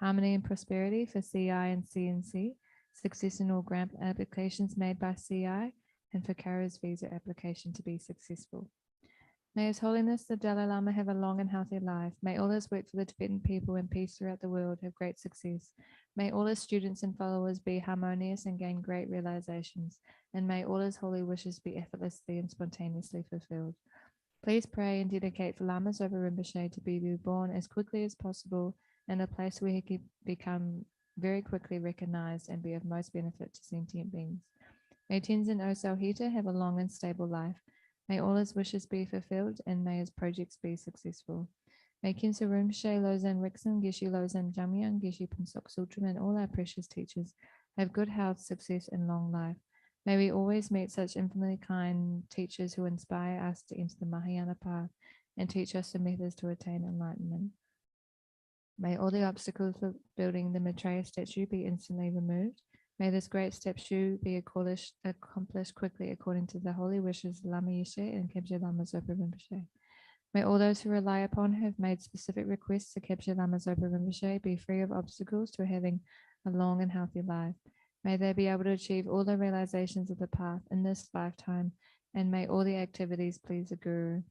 Harmony and prosperity for CI and CNC, success in all grant applications made by CI, and for Kara's visa application to be successful. May His Holiness the Dalai Lama have a long and healthy life. May all his work for the Tibetan people and peace throughout the world have great success. May all his students and followers be harmonious and gain great realizations. And may all his holy wishes be effortlessly and spontaneously fulfilled. Please pray and dedicate for Lama Zopa Rinpoche to be reborn as quickly as possible in a place where he can become very quickly recognized and be of most benefit to sentient beings. May Tenzin Osao Hita have a long and stable life. May all his wishes be fulfilled and may his projects be successful. May Kinsa Rinpoche, Lozan Rixon, Geshe Lozan Jamyang, Geshe Punsok Sutram, and all our precious teachers have good health, success, and long life. May we always meet such infinitely kind teachers who inspire us to enter the Mahayana path and teach us the methods to attain enlightenment. May all the obstacles for building the Maitreya statue be instantly removed. May this great statue be accomplished quickly according to the holy wishes of Lama Yeshe and Kebje Lama Zopa Rinpoche. May all those who rely upon her have made specific requests to Kebje Lama Zopa Rinpoche be free of obstacles to having a long and healthy life. May they be able to achieve all the realizations of the path in this lifetime, and may all the activities please the Guru.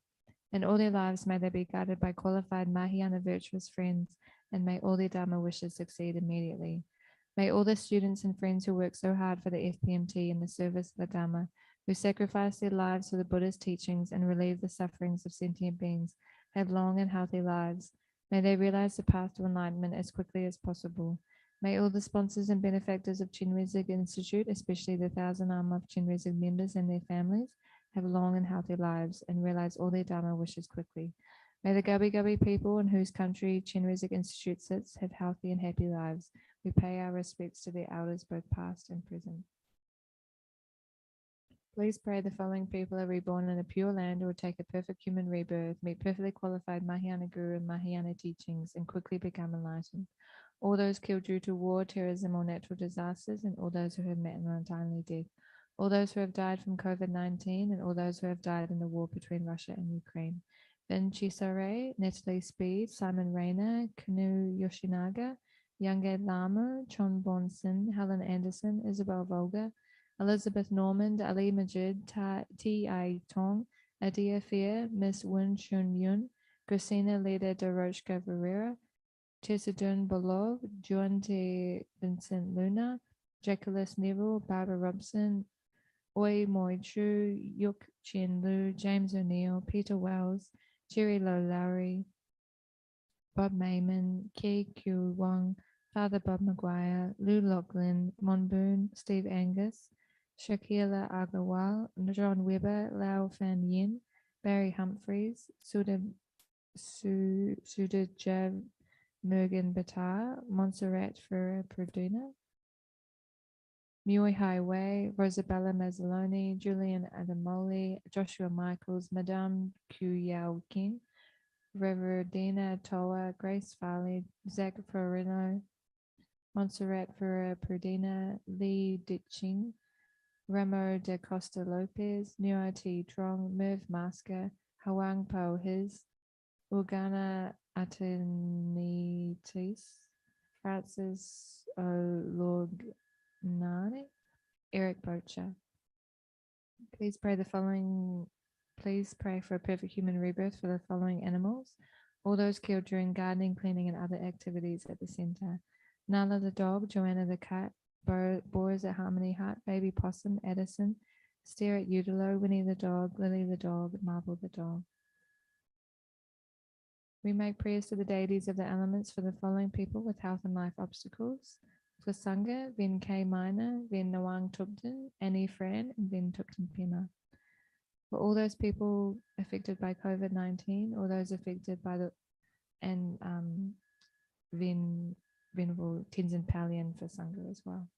In all their lives, may they be guided by qualified Mahayana virtuous friends, and may all their Dharma wishes succeed immediately. May all the students and friends who work so hard for the FPMT in the service of the Dharma, who sacrifice their lives for the Buddha's teachings and relieve the sufferings of sentient beings, have long and healthy lives. May they realize the path to enlightenment as quickly as possible. May all the sponsors and benefactors of Chenrezig Institute, especially the 1,000 Arm of Chenrezig members and their families, have long and healthy lives and realize all their Dharma wishes quickly. May the Gubbi Gubbi people in whose country Chenrezig Institute sits have healthy and happy lives. We pay our respects to their elders, both past and present. Please pray the following people are reborn in a pure land or take a perfect human rebirth, meet perfectly qualified Mahayana Guru and Mahayana teachings, and quickly become enlightened. All those killed due to war, terrorism, or natural disasters, and all those who have met an untimely death. All those who have died from COVID-19, and all those who have died in the war between Russia and Ukraine. Vin Chisare, Natalie Speed, Simon Rayner, Kanu Yoshinaga, Youngade Lama, Chon Bonson, Helen Anderson, Isabel Volga, Elizabeth Normand, Ali Majid, T.I. Tong, Adia Fair, Miss Win Chun Yun, Christina Leda Doroshka Varela, Chesadun Bolov, Juante Vincent Luna, Jacqueline Neville, Barbara Robson, Oi Moi Chu, Yuk Chien Lu, James O'Neill, Peter Wells, Jerry Low Lowry, Bob Mayman, Ki Q Wong, Father Bob Maguire, Lou Lachlan, Monboon, Steve Angus, Shakila Agarwal, John Webber, Lau Fan Yin, Barry Humphreys, Sudajav Mergen Batar, Montserrat Ferrer Perduna, Mui Highway, Rosabella Mazzoloni, Julian Adamoli, Joshua Michaels, Madame Q Yao King, Reverdina Toa, Grace Farley, Zach Ferrino, Montserrat Ferrer Perdina, Lee Ditching, Ramo de Costa Lopez, Nua T. Trong, Merv Masker, Hawang Po His, Urgana Atenitis, Francis O'Lognani, Eric Bocher. Please pray for a perfect human rebirth for the following animals. All those killed during gardening, cleaning, and other activities at the center. Nala the dog, Joanna the cat, Boris at Harmony Hut, Baby Possum, Edison, Stare at Udalo, Winnie the dog, Lily the dog, Marble the dog. We make prayers to the deities of the elements for the following people with health and life obstacles. For Sangha, Vin K. Minor, Vin Nawang Tubden, Annie Fran, and Vin Tukten Pima. For all those people affected by COVID-19, or those affected by Vin Tenzin Pallion for Sangha as well.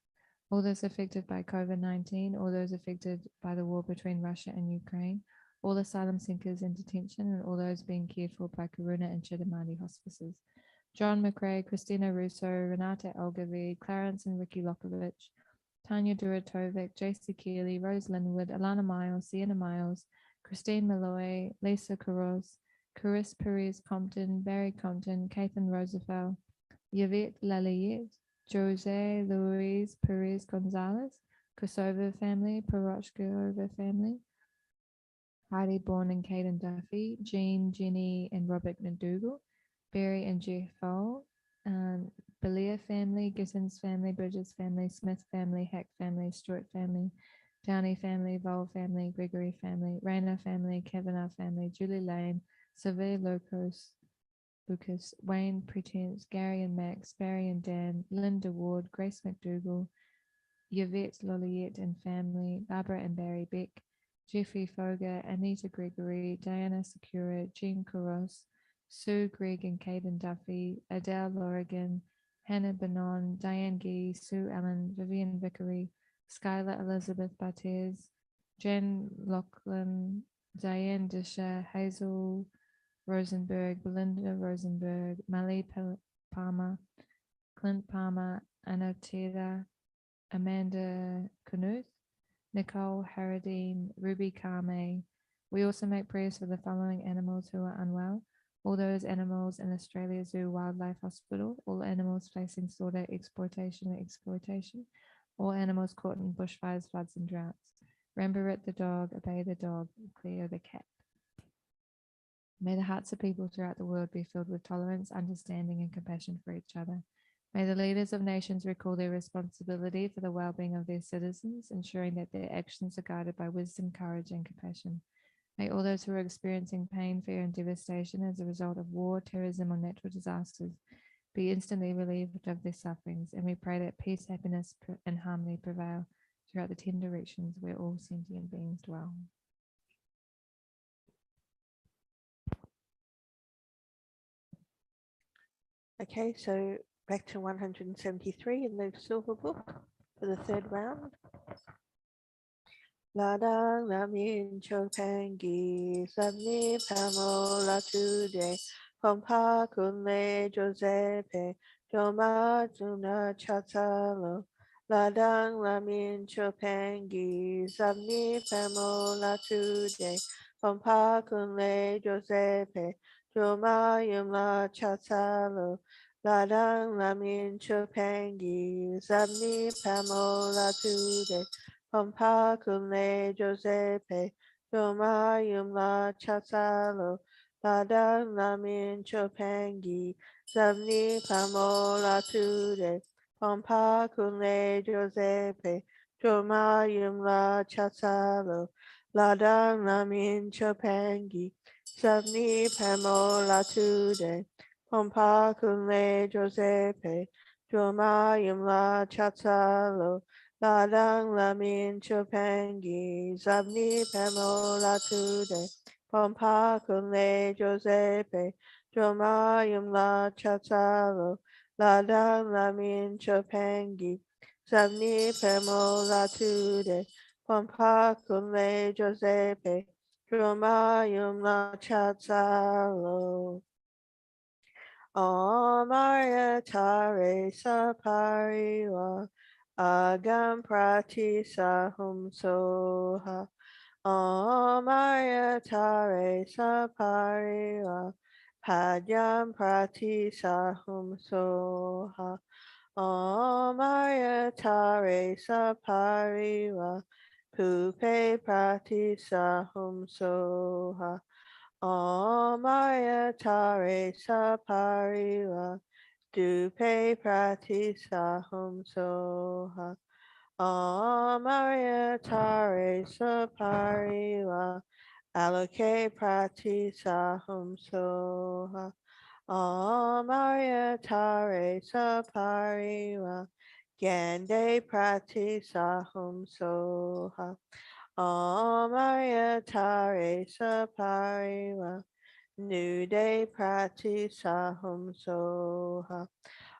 All those affected by COVID-19, all those affected by the war between Russia and Ukraine, all asylum seekers in detention, and all those being cared for by Karuna and Chidamani hospices. John McRae, Christina Russo, Renata Elgavi, Clarence and Ricky Lokovich, Tanya Duratovic, JC Keeley, Rose Linwood, Alana Miles, Sienna Miles, Christine Malloy, Lisa Caros, Caris Perez Compton, Barry Compton, Catherine Roosevelt, Yvette Lalliette, Jose Luis Perez Gonzalez, Kosovo family, Paroshkova family, Heidi Bourne and Caden Duffy, Jean, Jenny, and Robert McDougall, Barry and Jeff Fowle, Belia family, Gittins family, Bridges family, Smith family, Hack family, Stewart family, Downey family, Vole family, Gregory family, Rayner family, Kavanagh family, Julie Lane, Sylvia Lucas, Wayne Pretense, Gary and Max, Barry and Dan, Linda Ward, Grace McDougall, Yvette Lolliette and family, Barbara and Barry Beck, Jeffrey Foger, Anita Gregory, Diana Secura, Jean Coros, Sue Gregg and Caden Duffy, Adele Lorigan, Hannah Benon, Diane Gee, Sue Allen, Vivian Vickery, Skylar Elizabeth Bartez, Jen Lachlan, Diane Disher, Hazel Rosenberg, Belinda Rosenberg, Mallie Palmer, Clint Palmer, Anotera, Amanda Knuth, Nicole Harradine, Ruby Carme. We also make prayers for the following animals who are unwell: all those animals in Australia Zoo Wildlife Hospital, all animals facing slaughter, exploitation, all animals caught in bushfires, floods, and droughts. Rambarit the dog, Obey the dog, Cleo the cat. May the hearts of people throughout the world be filled with tolerance, understanding, and compassion for each other. May the leaders of nations recall their responsibility for the well-being of their citizens, ensuring that their actions are guided by wisdom, courage, and compassion. May all those who are experiencing pain, fear, and devastation as a result of war, terrorism, or natural disasters be instantly relieved of their sufferings, and we pray that peace, happiness, and harmony prevail throughout the 10 directions where all sentient beings dwell. Okay, so back to 173 in the Silver Book for the third round. Ladang Lamin Chopangi Sabni Pamo La Tude Pompa Kunle Giuseppe Joma Juna Chatalo Ladang Lamin Chopangi Sabni Pamo La Tude Pompa Kunle Giuseppe Joma Yumla Chatalo Ladang Lamin Chopangi Sabni Pamo La Tude Pompa Kunle Giuseppe, Roma Yumla Chasalo, Ladang Lamin Chopangi, Sabni Pamola Tude, Pompa Kunle Giuseppe, Roma Yumla Chasalo, Ladang Lamin Chopangi, Sabni Pamola Tude, Pompa Kunle Giuseppe, Roma Yumla Chasalo, Ladang Lamin Chopangi, Zabni Pamola Tude, Pompa Kunle Giuseppe, Joma Yumla Chatalo, Ladang Lamin Chopangi, Zabni Pamola Tude, Pompa Kunle Giuseppe, Joma Yumla Chatalo. Maria Tare Sapariwa. Agam Prati Sahum Soha Amaya Tare Sapariva Padyam Prati Sahum Soha Amaya Tare Sapariva Pupe Prati Sahum Soha Amaya Tare Sapariva Dupe Pratisa Hum Soha Maria Tare Sapariva Aloke Pratisa Hum Soha Maria Tare Sapariva Gande Pratisa Hum Soha Maria Tare Sapariva Nude Pratisa Hum Soha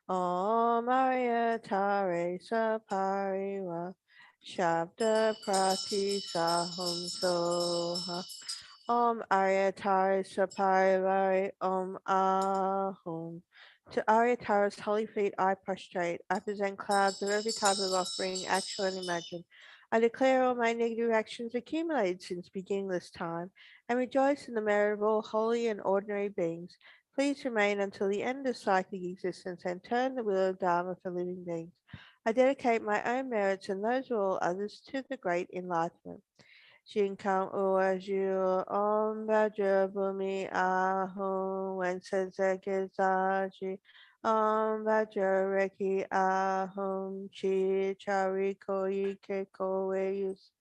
Maria Tare Sapariva Shabda Pratisa Hum Soha Arya Tare Saparivari Ahum To Aryatara's holy feet I prostrate. I present clouds of every type of offering, actual and imagined. I declare all my negative actions accumulated since beginningless time, and rejoice in the merit of all holy and ordinary beings. Please remain until the end of psychic existence and turn the wheel of Dharma for living beings. I dedicate my own merits and those of all others to the great enlightenment. Shinkam Uaju Om Vajrabhumi Ahum Wensezekizaji Om Vajrareki Ahum Chi Chariko Ike Koweus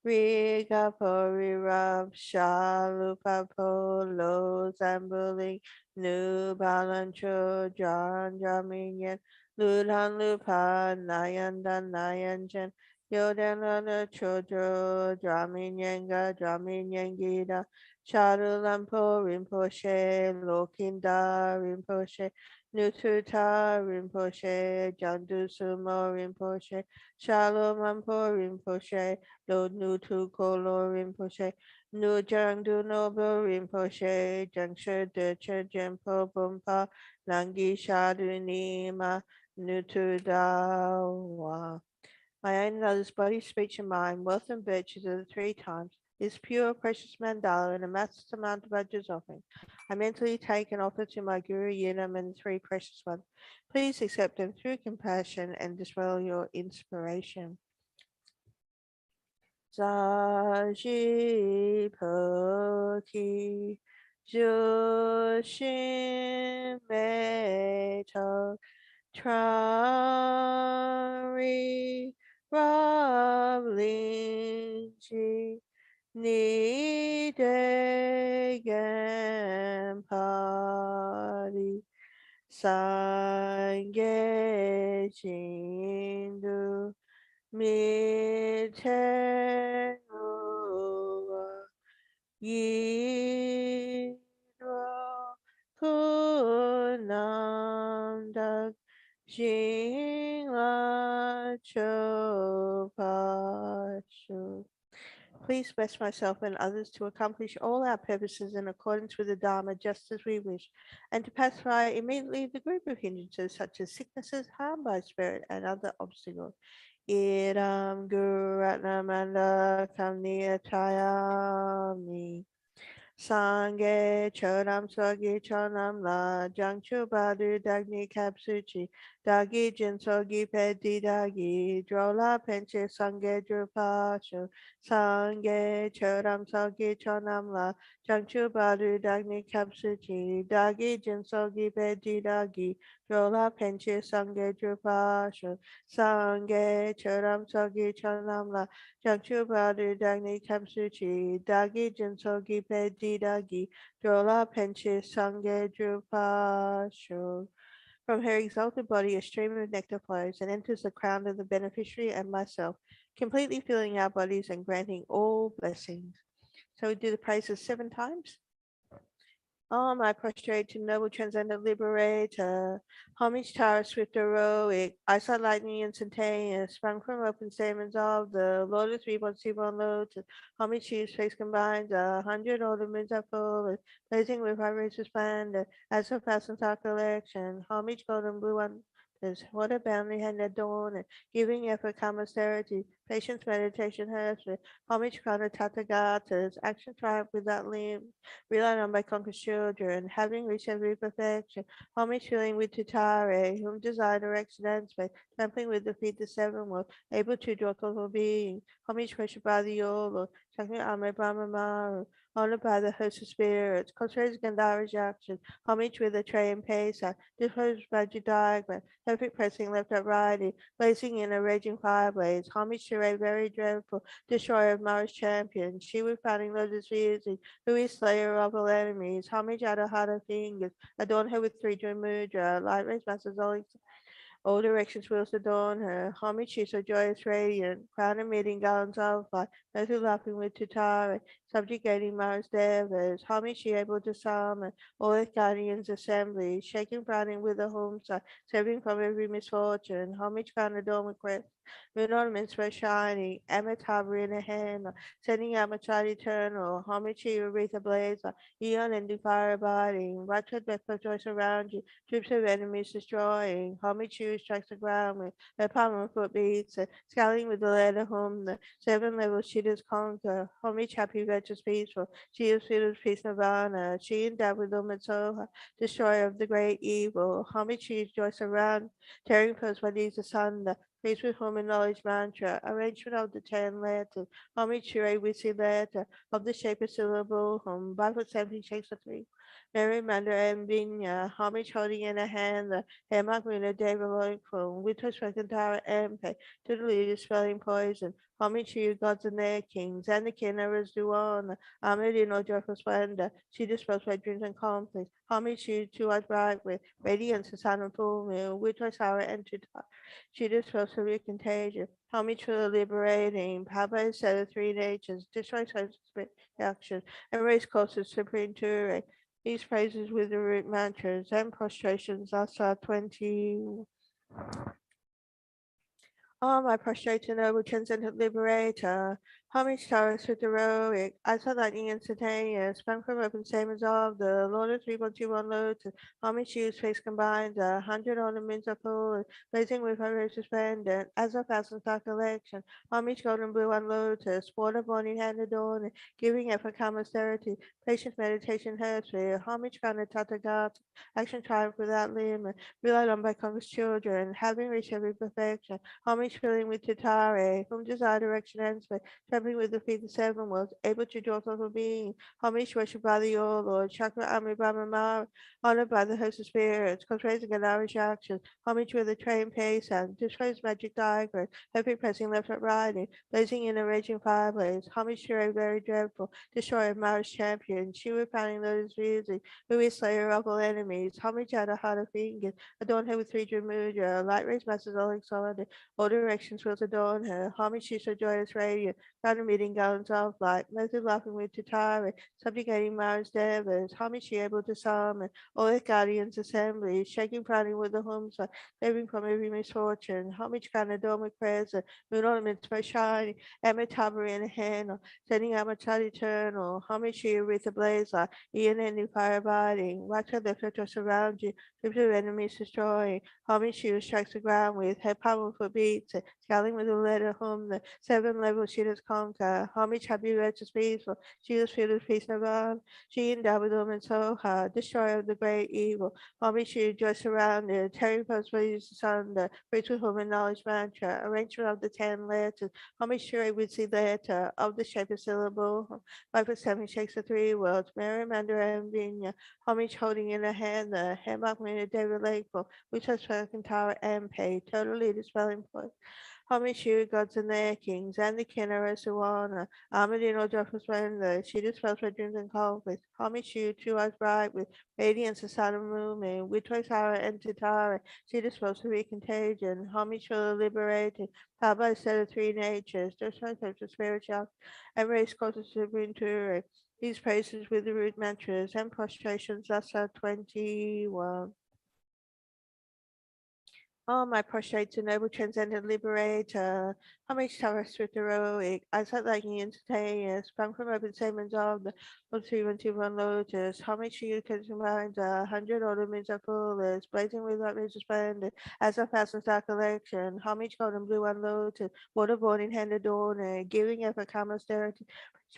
Rigapori Rab Shalupapo Lo Zambuling Nu Balancho Jan Jaminyan Lulan Lupa Nayandan Nayanjan Yodanana Chodro Draminyenga Charulampo Rinpoche Lokinda Rinpoche Nututa Rinpoche Jandu Sumo Rinpoche Shalom Ampo Rinpoche Do Nutu Kolo Rinpoche Nu Jangdu Nobo Rinpoche Jangsha De Jempo Bumpa Nangi Shadu Nima Nutu Dawa. My own and others' body, speech, and mind, wealth and virtues are the three times. This pure, precious mandala and a massive amount of Ajah's offering. I mentally take and offer to my Guru Yinam and the three precious ones. Please accept them through compassion and dispel your inspiration. Zaji Jushin Meito Trari Ravlinji Nidegen Pari Sange Jindu Mitenua Yidro Kunamdak Jingla Chopashu. Please bless myself and others to accomplish all our purposes in accordance with the Dharma just as we wish, and to pacify immediately the group of hindrances such as sicknesses, harm by spirit, and other obstacles. Idam Guru Ratnamanda Kamniya Chayami. Sange Chodam Sogi Chonam La Jangchu Badu Dagni Kapsuchi Dagi Jin Sogi Pedi Dagi Drola Penche Sange Drupashu Sange Chodam Sogi Chonam La Jangchu Badu Dagni Kapsuchi Dagi Jin Sogi Pedi Dagi Drola Penche Sange Drupashu Sange Chodam Sogi Chonam La Jangchu Badu Dagni Kapsuchi Dagi Jinsogi Pedi Dagi Drola Penche Sange Drupasho. From her exalted body a stream of nectar flows and enters the crown of the beneficiary and myself, completely filling our bodies and granting all blessings. So we do the praises 7 times. Om, I prostrate to noble transcendent liberator. Homage tower swift heroic. Eyesight lightning instantaneous. Sprung from open stamens of the lotus reborn seaborn lotus. Homage to his face combines 100 ornaments are full. Blazing with vibration splendor. As a fastened our collection. Homage golden blue one. What a bounty and adorn. Giving effort, calm austerity. Patience, meditation, herbs. Homage crown of Tathagatas. Action triumph without limit relying on my conquered children, having reached every perfection, homage filling with Tutare, whom desire direction and space, trampling with the feet the seven worlds, able to draw total being, homage worshipped by the Yolo, Shakti Ame Brahmamaru, honored by the host of spirits, contrary Gandhara's action, homage with a tray and pesa, disclosed by diagram, perfect pressing left up righty, blazing in a raging fireblaze, homage to a very dreadful, destroyer of Mara's champion, she with fighting lotus easy, who is slayer of all enemies, homage at her heart of fingers, adorn her with three mudra, light rays, masses, all All directions wheels adorn her. Homage she's so joyous, radiant. Crown emitting gallons of light. Those who laughing with Tutari. Subjugating Mars Devas. Homage she able to summon. All the guardians assembly. Shaking browning with a home side. Saving from every misfortune. Homage crown adornment crest. Moon ornaments were shining. Amitabha in a hand. Sending out my child eternal. Homage she wreath ablaze. Eon and fire abiding. Righteous death of joys around you. Troops of enemies destroying. Homage shoes strikes the ground with their palm and foot beats. Scaling with the ladder home. The seven levels she does conquer. Homage happy, righteous, peaceful. She is filled with peace nirvana. She endowed with Soha, destroyer of the great evil. Homage she is joy around. Tearing foes by these asunder. Peace with whom and knowledge mantra. Arrangement of the 10 letters. Homage sure we see letter. Of the shape of syllable. Bible 17 shakes the three. Mary Manda and Vinya, homage holding in a hand the Hemak Runa David Loinkful, with her Swekantara Empe, to the leader spelling poison, homage to you gods and their kings, and the king of Duana, Ahmed in all joyful splendor, she dispels my dreams and conflicts, homage to you to us bright with, radiance the sun and full moon, with her sour entered, she dispels every contagion, homage to the liberating, Papa said of three natures, destroys her action, and raise closest supreme to these praises with the root mantras and prostrations. That's 20. Oh, my prostrate and noble transcendent liberator, homage towers with heroic, I saw lightning instantaneous, sprung from open stamens of the Lord of 3121 lotus, homage use face combined, 100 ornaments of full, blazing with her rose resplendent, as a thousand star collection, homage golden blue on lotus, water born in hand adorning, giving effort calm austerity, patience meditation herbsphere, homage crown of Tathagata, action triumph without limit, relied on by Congress children, having reached every perfection, homage filling with Tatare, whom desire direction and space, traveling with the feet of the seven worlds, able to draw total being, homage worshipped by the all Lord, Chakra Amri Brahma, honored by the host of spirits, praising and Irish actions, homage with a trained pace and displays magic diagram, heavy pressing left at riding, blazing in a raging fireplace, homage to a very dreadful, destroyer of Mara's champion, she founding those music, who is slayer of all enemies, homage at a heart of fingers, adorn her with three Mudra, light rays masses all exalted, all directions will adorn her. Homage she's so joyous radiant. Crown meeting gallons of light. Method laughing with Tatara. Subjugating Mars Devas. Homage she able to summon. All the guardians assembly. Shaking crowning with the home side. Saving from every misfortune. Homage crown adornment present. Moon ornaments by shining. Amitabha in a hand. Sending out my child eternal. Homage she with the blaze light. Ian and new fire abiding. Watch her lift her surround you. Troops of enemies destroying. Homage she strikes the ground with her powerful beats, scaling with a letter home the seven levels she does conquer. Homage happy righteous peaceful, she is filled with peace above. She endowed with them and Soha, destroyer of the great evil. Homage she just surrounded, tearing foes blaze asunder, rich with home and knowledge mantra, arrangement of the 10 letters. Homage sure would see letter of the shape of syllable. 5 for 7 shakes the three worlds, Mary, Mandara, and Vinya. Homage holding in her hand the Hemlock David Lakeful, which has spoken tower and pay, totally dispelling point. Homage to gods and their kings, and the Kinnara Suwana, Amadino Joffre Splendor, she dispels my dreams and conflicts. Homage to us bright with radiance the sun and moon, with Toisara and Titara, she dispels every contagion. Homage for the liberated, powered by a set of three natures, just like the spiritual, and race causes to bring to these praises with the root mantras and prostrations. That's 21. Oh, my prostrate to noble transcendent liberator, homage towers with heroic, I sat like instantaneous, sprung from open stamens of the 3121 lotus, homage to you can combine 100 ornaments of fullness, blazing with light rays splendid, as a thousand star collection, homage golden blue on lotus, waterborne in hand adorning, giving effort calm austerity,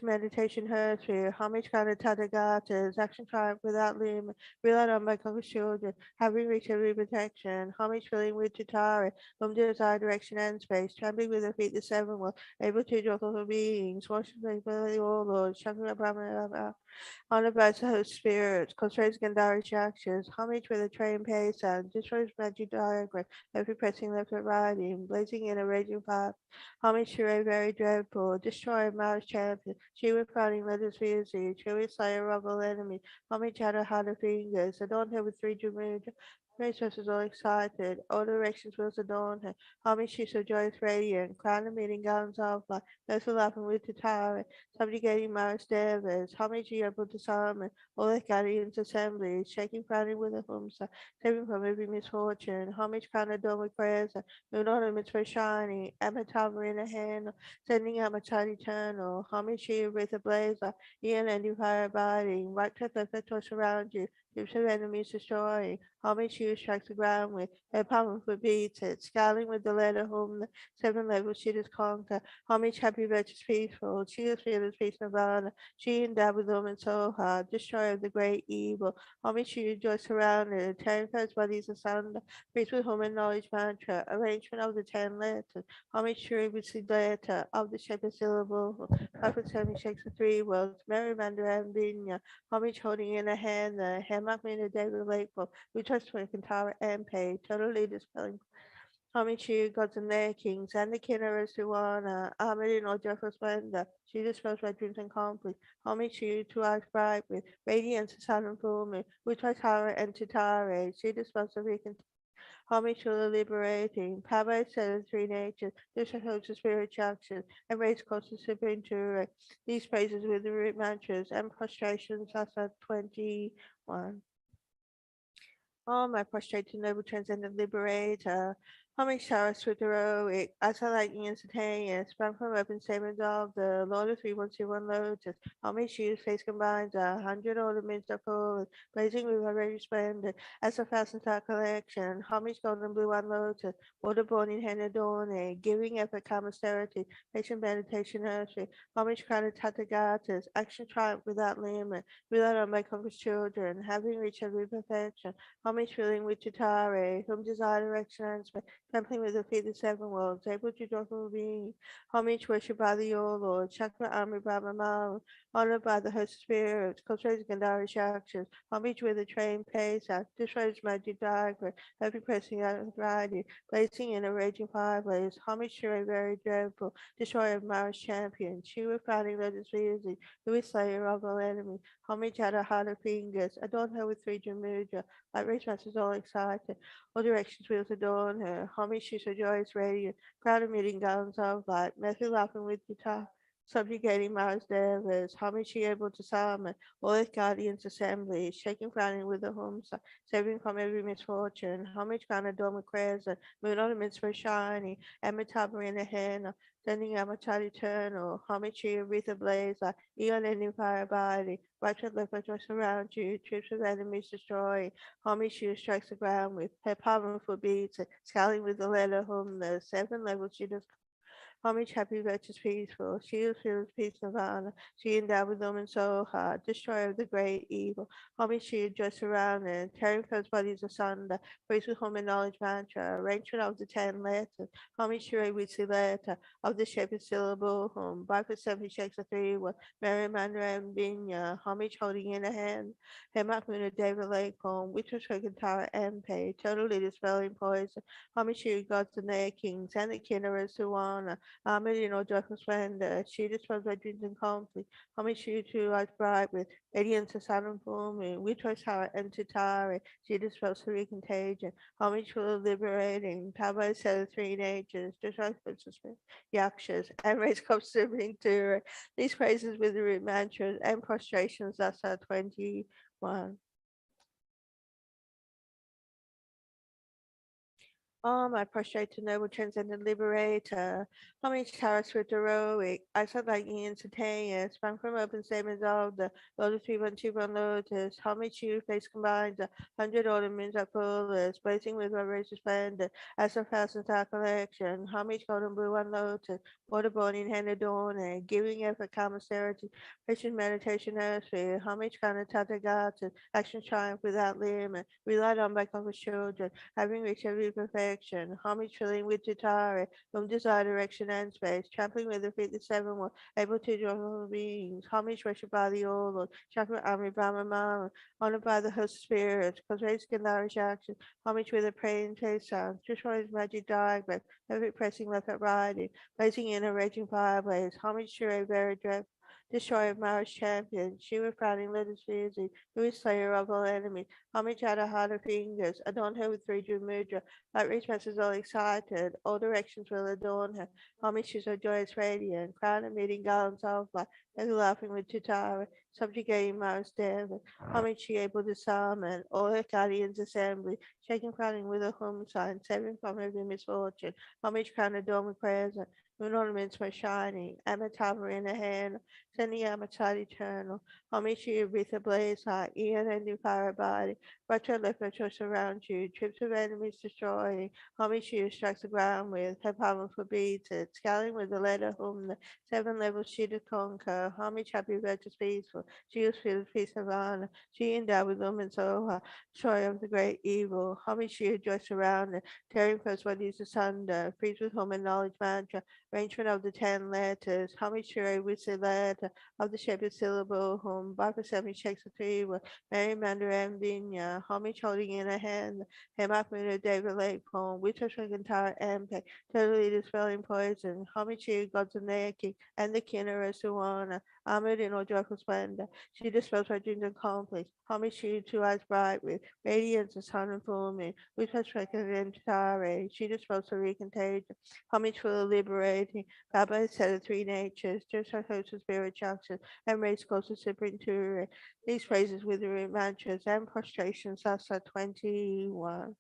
meditation hersphere, homage kind of Tathagatas, action triumph without limit, relied on by conquered children, having reached every protection, homage filling with Chitara, whom desire direction and space, trampling with their feet the seven worlds, able to draw all beings, worshiping the all Lord, Shakra Brahma, honored by the host spirits, constraints Gandhari's actions, homage with a train pace and destroys magic diagram, every pressing left and riding, blazing in a raging fire, homage to a very dreadful, destroy Mars champion, she with crowning letters busy, truly slayer of all enemies, homage at her heart of fingers, adorn her with three Jumuja, Rachel was all excited. All directions was adorned her. Homage she so joyous radiant. Crown the meeting gowns of light. Those who laughing with the tower. Subjugating Mars Devas. Homage she able to summon. All the guardians assemblies. Shaking crowning with a humsa. Saving from every misfortune. Homage crown adorned with prayers. Moon ornaments were shining. Amitabha in a hand. Sending out my child eternal. Homage she with a blazer. Ian and fire abiding. White cliff left the torch around you. Ships of enemies destroying. Homage she strikes the ground with. Her powerful beats it. Scaling with the letter whom the seven levels she does conquer. Homage happy virtuous peaceful. She is fearless peace nirvana. She endowed with them and so hard. Destroyer of the great evil. Homage she rejoice surrounded. Tearing first bodies asunder. Priest with whom and knowledge mantra. Arrangement of the 10 letters. Homage she with the letter of the shape of syllable. Prophet 7 shakes the three worlds. Mary Mandara and Binya. Homage holding in a hand the hammock in a David Lakeville. We trust for Kantara and Pay. Totally dispelling homage to gods and their kings, and the Kinnerers who honor, armored in all joyful splendor. She dispels by dreams and conflict. Homage to eyes bright with radiance of sun and full moon. We trust Tara and Titare. She dispels the weak and homage to the liberating. Power set of three natures. This holds the spirit action and raise close to supreme to these praises with the root mantras and prostrations. That's at 21. Oh, my prostrated noble transcendent liberator, homage showers with heroic, as I lightning instantaneous, sprung from open statements of the Lord of 3121 Lotus, homage shoes face combines 100 ornaments of full, blazing with a very splendid, as a thousand star collection, homage golden blue one lotus, water born in hand adorning, giving effort calm austerity, patient meditation nursery, homage crowned Tathagatas, action triumph without limit, without on my conquer's children, having reached every perfection, homage filling with Chitare, whom desire direction and space, templing with the feet of seven worlds, able to joyful being, homage worship by the All Lord, Chakra Army Brahma Mala, honored by the host of spirits, cultivated Gandharish actions, homage with the trained Pesach, destroys magic diagram, every pressing out of variety, blazing in a raging fireplace, homage to a very dreadful, destroyer of Mara's champion, she with crowning lotus easy, who is slayer of all enemies, homage at her heart of fingers, adorn her with three Jamudra, like Rich Masters all excited. All directions wheels adorn her. Homage she's a joyous radiant. Crowd of meeting gowns of light. Method laughing with guitar. Subjugating Mars Devas. Homage she able to summon. All its guardians assemblies. Shaking frowning with the homes. Saving from every misfortune. Homage crown adorned with crescent. Moon ornaments were shining. Amitabha in the hand. Sending out my child eternal. Homage she a wreath ablaze. Eon ending fire abiding. Righteous left by joy surround you. Troops of enemies destroying. Homie she strikes the ground with her powerful beats, scaling with the letter home, the seven levels she does homage, happy, virtuous, peaceful. She is filled with peace, nirvana. She endowed with them and so hard, destroyer of the great evil. Homage, she just surrounded, tearing foes bodies asunder. Praise with home and knowledge mantra. Arrangement of the 10 letters. Homage, she with the letter of the shape of syllable. Home. By for seven shakes a three. With Mary Mandra and Binya. Homage holding in a hand. Hemat Muna David Lake home. Which was her guitar and pay. Totally dispelling poison. Homage, she gods and their kings. And the Kinnerers who honor. Merino joyful splendor, she dispels by dreams and conflict. Homage she to light bright with radiance of sun and full moon. We trust her and Titare, she dispels the contagion. Homage for the liberating, power set of three natures, destroys suspect yakshas, and raise cups to bring to her. These praises with the root mantras and prostrations, that's our 21. I prostrate to noble transcendent liberator. Homage towers with heroic. I said like instantaneous. Sprung from open statements of the Lotus 3121 Lotus. Homage you face combines 100 ornaments of fullest. Blazing with my racial splendor. As a thousand star collection. Homage golden blue one lotus. Waterborne in hand adorning. Giving effort calm austerity. Patient meditation nursery. Homage kind of Tathagata. Action triumph without limit. Relied on by conquered children having reached every perfection, homage filling with Jatara, whom desire direction and space, trampling with the feet the seven were able to join all beings, homage worship by the all Lord, chakra army Brahma Mama, honored by the host of spirits, cosmetics Gandharish action, homage with a praying taste sound, destroys magic diagram, every pressing left at riding, blazing in a raging fireplace, homage to a very dread destroyer of Mara's champion, Shiva crowning lotus music, who is slayer of all enemies, homage at her heart of fingers, adorn her with three jewel mudra, light rich masses all excited, all directions will adorn her, homage to her joyous radiant, crown and meeting garlands of light, and laughing with Tutara, subjugating Mara's devil, homage she able to summon, all her guardians assembly, shaking crowning with a home sign, saving from every misfortune, homage crown adorned with present, moon ornaments were shining, Amitabha in her hand, sending Amitabha eternal, homage to you breathe a blaze hot, Eon and fire body, retro left retro surround you, trips of enemies destroying, homage to you strikes the ground with, her powerful beats it, scaling with the letter whom the seven levels she to conquer, homage happy virtuous peaceful, she was filled with peace of honor, she endowed with lumen so joy of the great evil, homage to you joy surrounded, tearing first bodies asunder, freeze with home and knowledge mantra, arrangement of the 10 letters, homage to a whistle letter of the shape of syllable, whom Barbara Semi shakes the three with Mary Mander and Vinya, homage holding in a hand, Hemapuna David Lake poem, which was entire MP, totally dispelling poison, homage to gods of King and the Kinnera Suwana, armored in all joyful splendor, she dispels her dreams and conflicts, homage to you, two eyes bright with radiance of sun and full moon, which was reckoned in Tare, she dispels her recontagion, homage for the liberating, Baba said of three natures, just like host of spirit junctions, and race close to supreme to these phrases with the root mantras and prostrations, Sasa 21.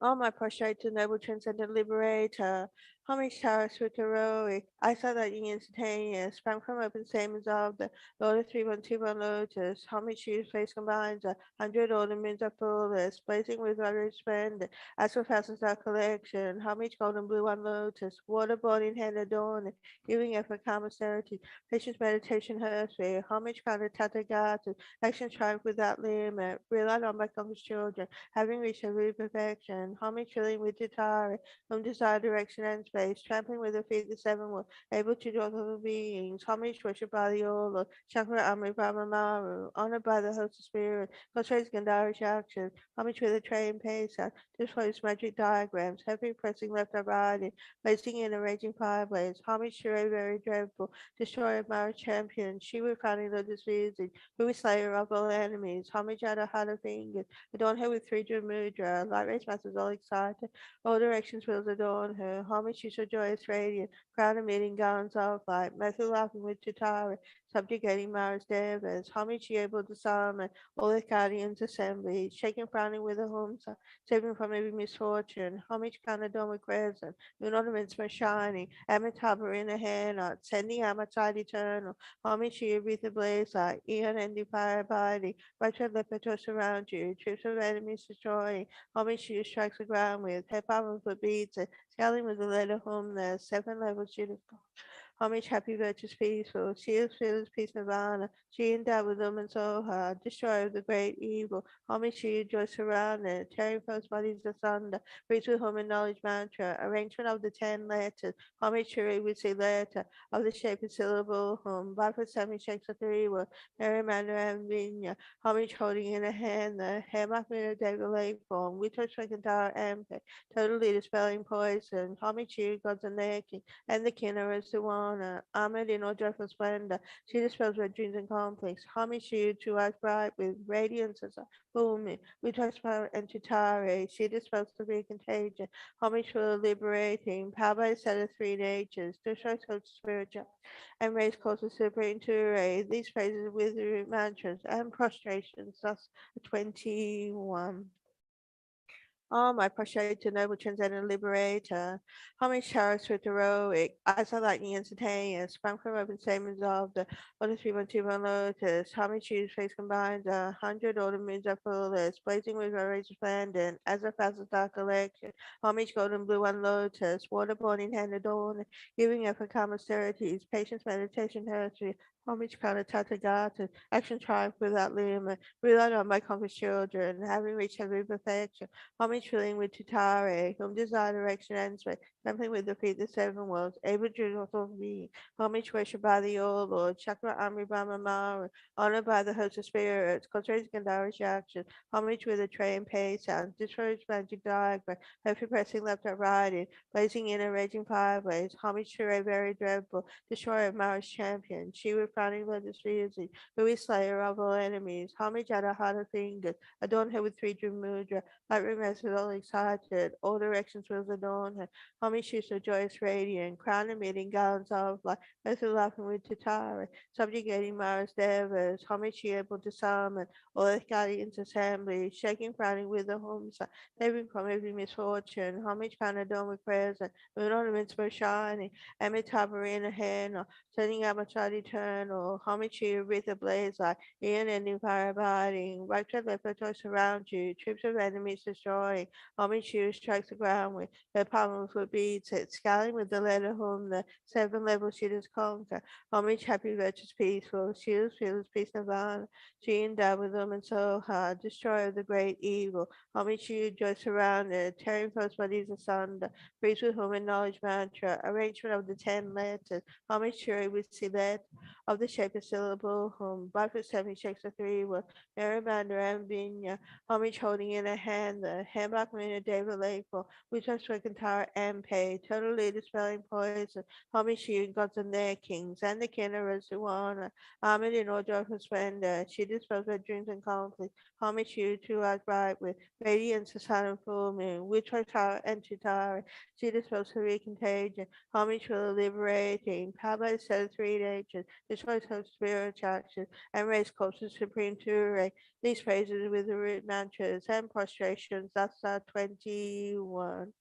Oh, my prostrate to noble transcendent liberator, homage towers with heroic, I saw that you instantaneous, sprang from open stamens of the Lord of 3121 Lotus, homage to your face combines 100 ornaments of fullest, blazing with utter splendor, as for thousands of collection, homage golden blue on lotus, water born in hand adorning, giving effort calm austerity, patience meditation her sphere, homage counter tatagata, action triumph without limit, relied on by conquer's children, having reached every perfection, homage filling with Jatari, whom desire direction and space, trampling with her feet the seven worlds, able to dwell the beings, homage worshipped by the Ola, Chakra Amri Brahmamaru, honored by the host of spirit, Gosra's Gandharish actions, homage with a tray and pesa, displays magic diagrams, heavy pressing left or right, placing in arranging fireplace, homage to a very dreadful, destroyer of my champion, she would founding the diseasing, who is slayer of all enemies, homage at her heart of fingers, adorn her with three jewel mudra, light rays masters all excited, all directions wills adorn her, homage to so joyous radiant, crown and meeting gowns of light, method laughing with Chitara, subjugating Mara's devas, homage she able to summon all the guardians assembly, shaking frowning with a home saving from every misfortune, homage Canadoma with crescent, moon ornaments were shining, Amitabha in a hand, sending Amatite eternal, homage she breathe the blaze light, Eon and the fire body, right hand left to surround you, troops of enemies destroying, homage she strikes the ground with, head power for beats, scaling with the letter home there, seven levels she homage, happy, virtuous, peaceful. She is fearless, peace, nirvana. She endowed with them and soha, destroyer of the great evil. Homage, she joy surrounded, tearing foes bodies asunder. Reach with home and knowledge mantra. Arrangement of the 10 letters. Homage, she would say letter of the shape of syllable home. Bifrost semi shakes the three word. Mary Manor and Vinya. Homage holding in a hand the Hemachmina David Lake form. We touch entire empire. Totally dispelling poison. Homage, she gods and naked and the Kinnera Suwana, Ahmed in all joyful splendor. She dispels red dreams and conflicts. Homage to you, two eyes bright with radiance as a booming. We transparent and Chitare. She dispels the big contagion. Homage for the liberating. Power by a set of three natures. Destroys hope spiritual. And raise causes super into these phrases with root mantras and prostrations. Thus 21. Oh, my prostrate to noble transcendent liberator. Homage towers with heroic. Eyes are lightning instantaneous. Sprung from open stamens of the Lotus 3121 Lotus. Homage shoes face combines 100 ornaments of fullest. Blazing with rays resplendent. As a thousand star collection. Homage golden blue on lotus. Waterborn in hand adorned. Giving up for calm austerities. Patience, meditation, heresy. Homage crown of Tathagata. Action triumph without limit. Relied on by conquered children. Having reached every perfection. Homage filling with Tutare, whom desire direction and sway, something with the feet, the seven worlds, able to of being, homage worship by the old Lord, Chakra Amri Brahma, honored by the host of spirits, cultivates Gandhara's action, homage with a tray and pay sounds, destroys magic diagram, hopefully pressing left or right in, blazing in a raging fireways, homage to a very dreadful, destroyer of Mara's champion, she with frowning lotus music, who is slayer of all enemies, homage at her heart of fingers, adorn her with three dream mudra, light remains with all excited, all directions will adorn her, homage shoots a joyous radiant, crown emitting gallons of light, both laughing with Tatara, subjugating Mara's devas, homage she able to summon, all the guardians assembly, shaking frowning with the home side, saving from every misfortune, homage crown adorned with prayers and with ornaments for shining, Amitabha in her hand, sending out Machad eternal, homage she with a blaze like, the unending fire abiding, wipes out leprechauns surround you, troops of enemies destroying, homage she who strikes the ground with her palm foot beats it, scaling with the letter home, the seven levels she does conquer, homage happy virtuous peaceful, shields fearless peace nirvana, she endowed with them and so hard, destroyer of the great evil, homage she who joy surrounded, tearing foes bodies asunder, breathes with whom in knowledge mantra, arrangement of the 10 letters, homage she with Silet, of the shape of syllable, whom Bifid 7 shakes of three with Maribander and Vinya, homage holding in a hand the handbag Marina David Lakeful, which has Swekantara and Pay, totally dispelling poison, homage she gods and their kings, and the kin of Rasuana, armored in all joyful splendor, she dispels their dreams and conflicts, homage you to our bright with radiance of sun and full moon, which was Tara and Chitara, she dispels her contagion, homage for the liberating, powered by the set of three natures, destroys hope spiritual action, and raise corpses supreme to array. These phrases with the root mantras and prostrations, that's 21.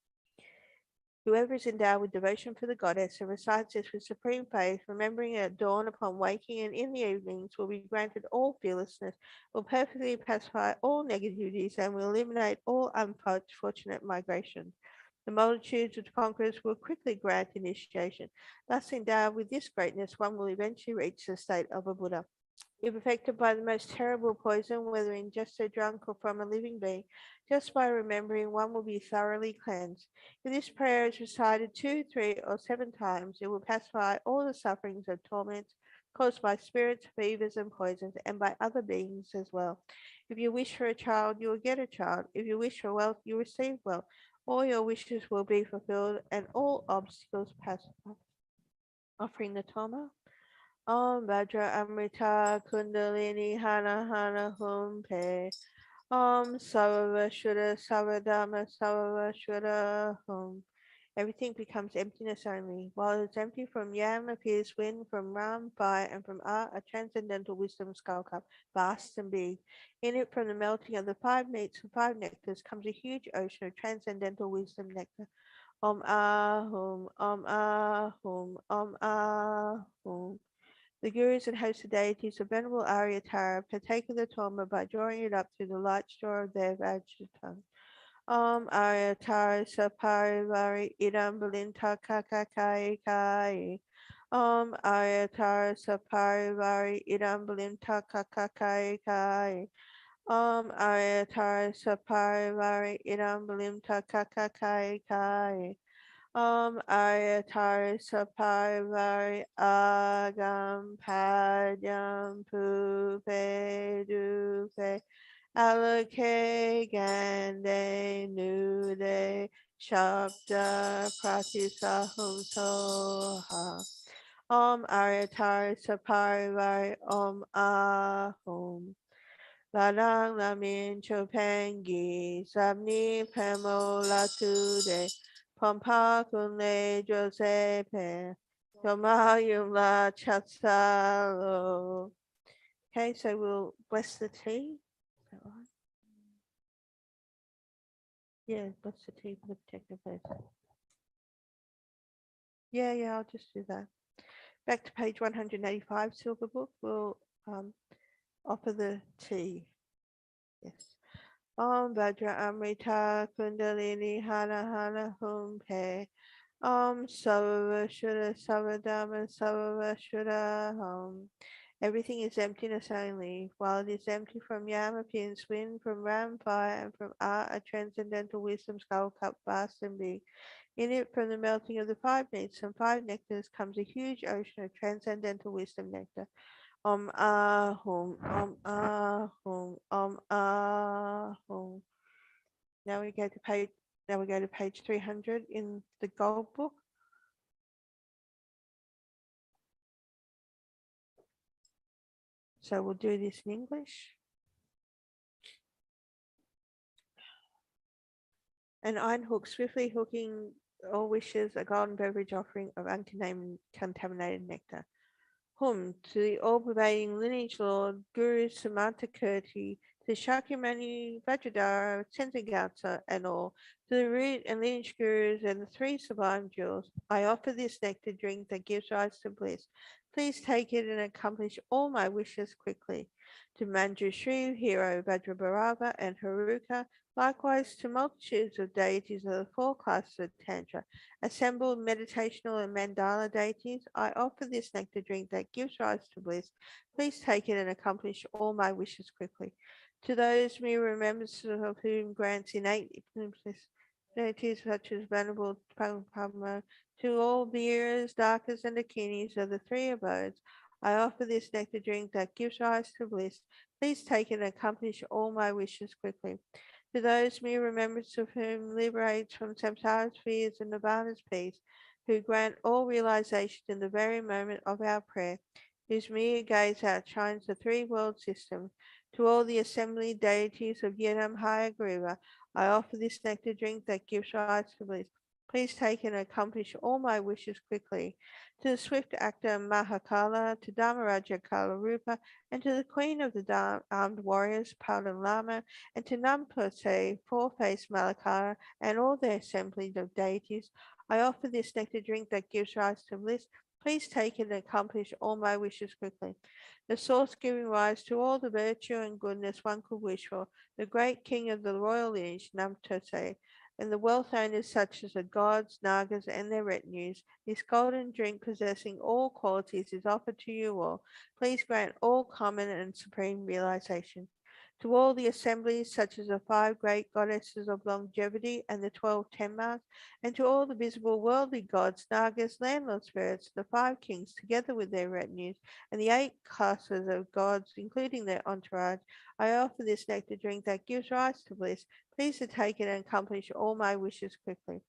Whoever is endowed with devotion for the goddess and recites this with supreme faith, remembering it at dawn upon waking and in the evenings, will be granted all fearlessness, will perfectly pacify all negativities, and will eliminate all unfortunate migrations. The multitudes of conquerors will quickly grant initiation. Thus endowed with this greatness, one will eventually reach the state of a Buddha. If affected by the most terrible poison, whether ingested, drunk, or from a living being, just by remembering one will be thoroughly cleansed. If this prayer is recited 2, 3, or 7 times, it will pacify all the sufferings and torments caused by spirits, fevers, and poisons, and by other beings as well. If you wish for a child, you will get a child. If you wish for wealth, you receive wealth. All your wishes will be fulfilled, and all obstacles pacified. Offering the Toma. Om Vajra Amrita Kundalini Hana Hana Hum Pe. Om Sarva Shuddha Sarvadama Sarva Shuddha Hum. Everything becomes emptiness only. While it is empty from Yam appears wind, from Ram fire, and from A a transcendental wisdom skull cup, vast and big. In it, from the melting of the five meats and five nectars, comes a huge ocean of transcendental wisdom nectar. Om Ahum, Om Ahum, Om Ahum. The gurus and hosts of deities of Venerable Aryatara partake of the Toma by drawing it up through the light straw of their Vajratongue. Om Aryatara Saparivari Idam Balinta Kakakai Kai. Om Aryatara Saparivari Idam Balinta Kakakai Kai. Om Aryatara Saparivari Idam Balinta Kakakai Kai. Ayatari Saparivari Agam Padyam Pupe Dupe Alake Gande Nude Shabda Pratisahum Soha Ayatari Saparivari Ahum Ladang Lamin Chopangi Sabni Pemo Latude Pompa Kunle Josepe Tomayum La Chatsalo. Okay, so we'll bless the tea. Is that right? Yeah, bless the tea for the particular person. Yeah, I'll just do that. Back to page 185, Silver Book. We'll offer the tea. Yes. Om Vajra Amrita Kundalini Hana Hana Hum Pe. Om Sarva Shuddha Sarvadama Sarva Shuddha Hum. Everything is emptiness only. While it is empty from Yam appears wind, from Ram fire, and from Art a transcendental wisdom skull cup vast and big. In it, from the melting of the five meats and five nectars, comes a huge ocean of transcendental wisdom nectar. Hum. Now we go to page 300 in the gold book. So we'll do this in English. An iron hook swiftly hooking all wishes, a golden beverage offering of uncontaminated nectar. Hum, to the all-pervading lineage lord, Guru Samantakirti, to Shakyamuni, Vajradhara, Senzagatsa, and all, to the root and lineage gurus and the three sublime jewels, I offer this nectar drink that gives rise to bliss. Please take it and accomplish all my wishes quickly. To Manjushri, hero Vajrabharava, and Haruka, likewise to multitudes of deities of the four classes of Tantra, assembled meditational and mandala deities, I offer this nectar drink that gives rise to bliss. Please take it and accomplish all my wishes quickly. To those mere remembrance of whom grants innate deities such as Venerable Padma, to all Viras, Dakas, and Dakinis of the three abodes, I offer this nectar drink that gives rise to bliss. Please take it and accomplish all my wishes quickly. To those mere remembrance of whom liberates from samsara's fears and nirvana's peace, who grant all realization in the very moment of our prayer, whose mere gaze outshines the three-world system, to all the assembly deities of Yedam Hayagriva, I offer this nectar drink that gives rise to bliss. Please take and accomplish all my wishes quickly. To the swift actor Mahakala, to Dharmaraja Kalarupa, and to the queen of the armed warriors, Padan Lama, and to Nampose, four-faced Malakara, and all their assemblies of deities, I offer this nectar drink that gives rise to bliss. Please take it and accomplish all my wishes quickly. The source giving rise to all the virtue and goodness one could wish for, the great king of the royal lineage, Namtose, and the wealth owners such as the gods, Nagas, and their retinues, this golden drink possessing all qualities is offered to you all. Please grant all common and supreme realization. To all the assemblies, such as the five great goddesses of longevity and the 12 Tenmas, and to all the visible worldly gods, Nagas, landlord spirits, the five kings, together with their retinues, and the 8 classes of gods, including their entourage, I offer this nectar drink that gives rise to bliss. Please to take it and accomplish all my wishes quickly.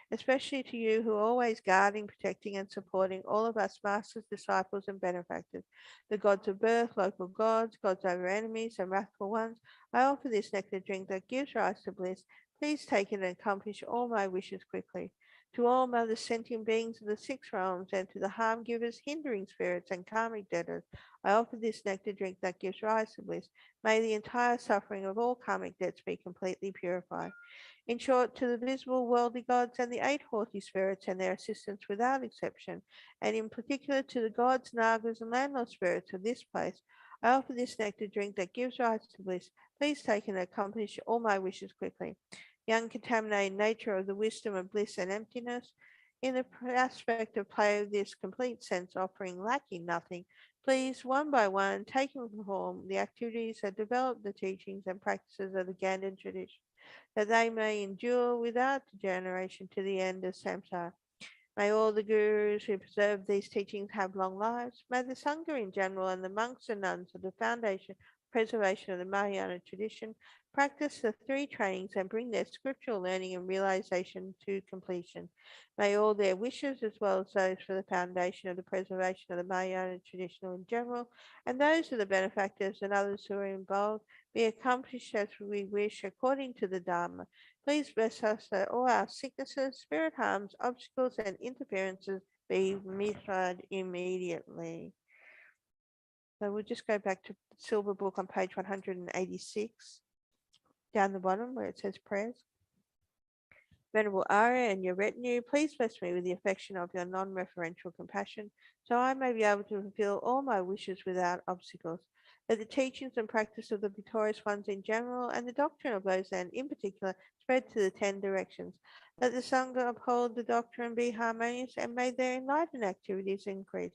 Especially to you who are always guarding, protecting, and supporting all of us masters, disciples, and benefactors, the gods of birth, local gods, gods over enemies, and wrathful ones, I offer this nectar drink that gives rise to bliss. Please take it and accomplish all my wishes quickly. To all mother sentient beings of the 6 realms, and to the harm givers, hindering spirits, and karmic debtors, I offer this nectar drink that gives rise to bliss. May the entire suffering of all karmic debts be completely purified. In short, to the visible worldly gods and the 8 haughty spirits and their assistants without exception, and in particular to the gods, Nagas, and landlord spirits of this place, I offer this nectar drink that gives rise to bliss. Please take and accomplish all my wishes quickly. The uncontaminated nature of the wisdom of bliss and emptiness, in the aspect of play of this complete sense offering lacking nothing, please, one by one, taking form the activities that develop the teachings and practices of the Ganden tradition, that they may endure without degeneration to the end of samsara. May all the gurus who preserve these teachings have long lives. May the Sangha in general and the monks and nuns of the foundation preservation of the Mahayana tradition practice the 3 trainings and bring their scriptural learning and realization to completion. May all their wishes, as well as those for the foundation of the preservation of the Mahayana tradition in general, and those of the benefactors and others who are involved, be accomplished as we wish according to the Dharma. Please bless us that all our sicknesses, spirit harms, obstacles, and interferences be meted immediately. So we'll just go back to the Silver Book on page 186, down the bottom where it says prayers. Venerable Arya and your retinue, please bless me with the affection of your non-referential compassion, so I may be able to fulfill all my wishes without obstacles. That the teachings and practice of the victorious ones in general, and the doctrine of those then in particular, spread to the 10 directions. Let the Sangha uphold the doctrine, be harmonious, and may their enlightened activities increase.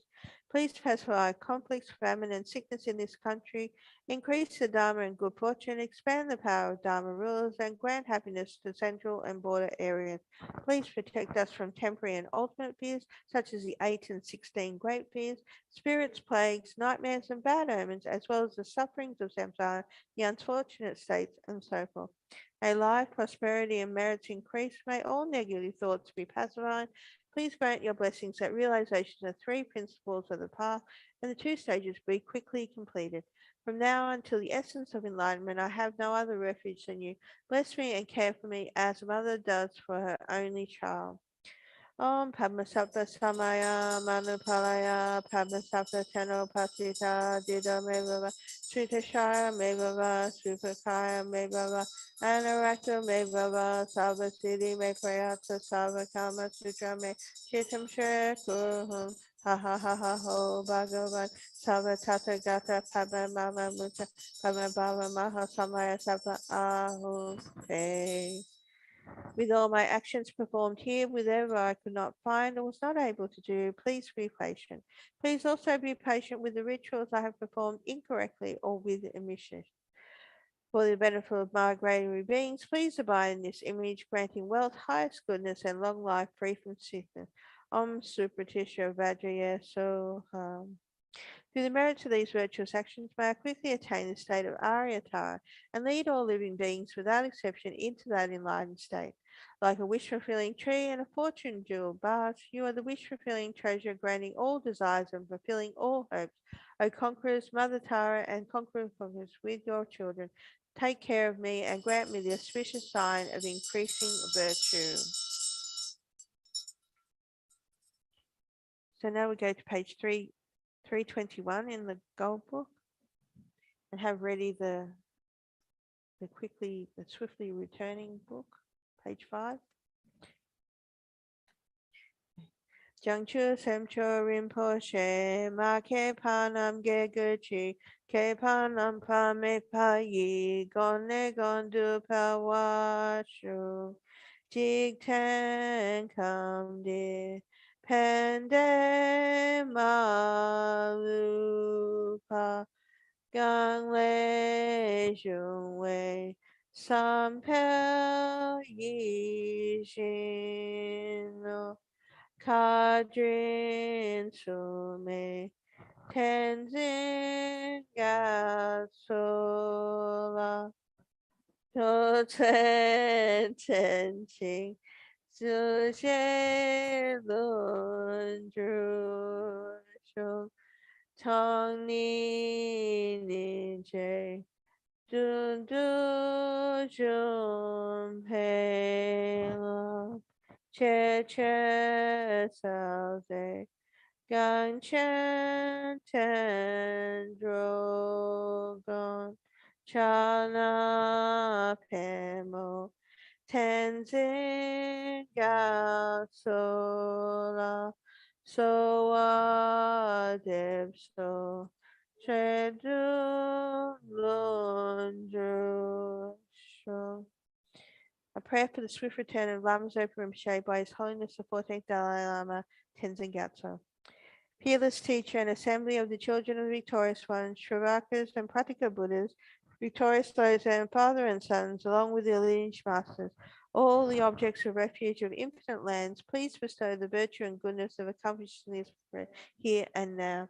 Please pacify conflicts, famine, and sickness in this country, increase the Dharma and good fortune, expand the power of Dharma rulers, and grant happiness to central and border areas. Please protect us from temporary and ultimate fears, such as the 8 and 16 great fears, spirits, plagues, nightmares, and bad omens, as well as the sufferings of samsara, the unfortunate states, and so forth. May life, prosperity, and merits increase. May all negative thoughts be pacified. Please grant your blessings that realization of the 3 principles of the path and the 2 stages be quickly completed. From now until the essence of enlightenment, I have no other refuge than you. Bless me and care for me as a mother does for her only child. Om Padmasapta Samaya Manupalaya Padmasapta Teno Pasita Dida Mevava Sritashara Mevava Sripakaya Mevava Anarakta Mevava Salva Siddhi Me Prayata Salva Kama Sutra Me Chitam Shrekurhum Ha ha ha ha ho Bhagavan Salva Tata Gata Padma Mama Muta Padma Bhava Maha Samaya Sapa Ahu Te. With all my actions performed here, whatever I could not find or was not able to do, please be patient. Please also be patient with the rituals I have performed incorrectly or with omission. For the benefit of migratory beings, please abide in this image, granting wealth, highest goodness, and long life free from sickness. Om Supratisha Vajraya Soham. Through the merits of these virtuous actions, may I quickly attain the state of Aryatara and lead all living beings without exception into that enlightened state. Like a wish-fulfilling tree and a fortune-jeweled vase, you are the wish-fulfilling treasure, granting all desires and fulfilling all hopes. O conquerors, Mother Tara, and conquerors with your children, take care of me and grant me the auspicious sign of increasing virtue. So now we go to page 321 in the gold book and have ready the swiftly returning book, page 5. Jangchu Semcho Rinpoche Ma Ke Panam Ge Guchi Ke Panam Pa Me Pa Yi Gonne Gondu Pa Washu Jig Tan Kam De Pende Ma Pa Gang Lei Jun Wei Sam Pe Yi Shin No Kadrin Sume Tenzin Gasola To Tuen Chen Qing Zu Xie Lun Zhu Shou Tong Ni Ni Jie Zun Du Zhun Pei Lo Che Che Sao Ze Gang Chen Ten Dro Gong Cha Na Pe Mo Tenzin Ga So La So Wa Dev So Tre Du Lun Dru Shou. A prayer for the swift return of Lama Zopa Rinpoche by His Holiness the 14th Dalai Lama, Tenzin Gyatso. Peerless teacher and assembly of the children of the victorious ones, Shravakas and Pratika Buddhas, victorious those and father and sons, along with their lineage masters, all the objects of refuge of infinite lands, please bestow the virtue and goodness of accomplishing this here and now.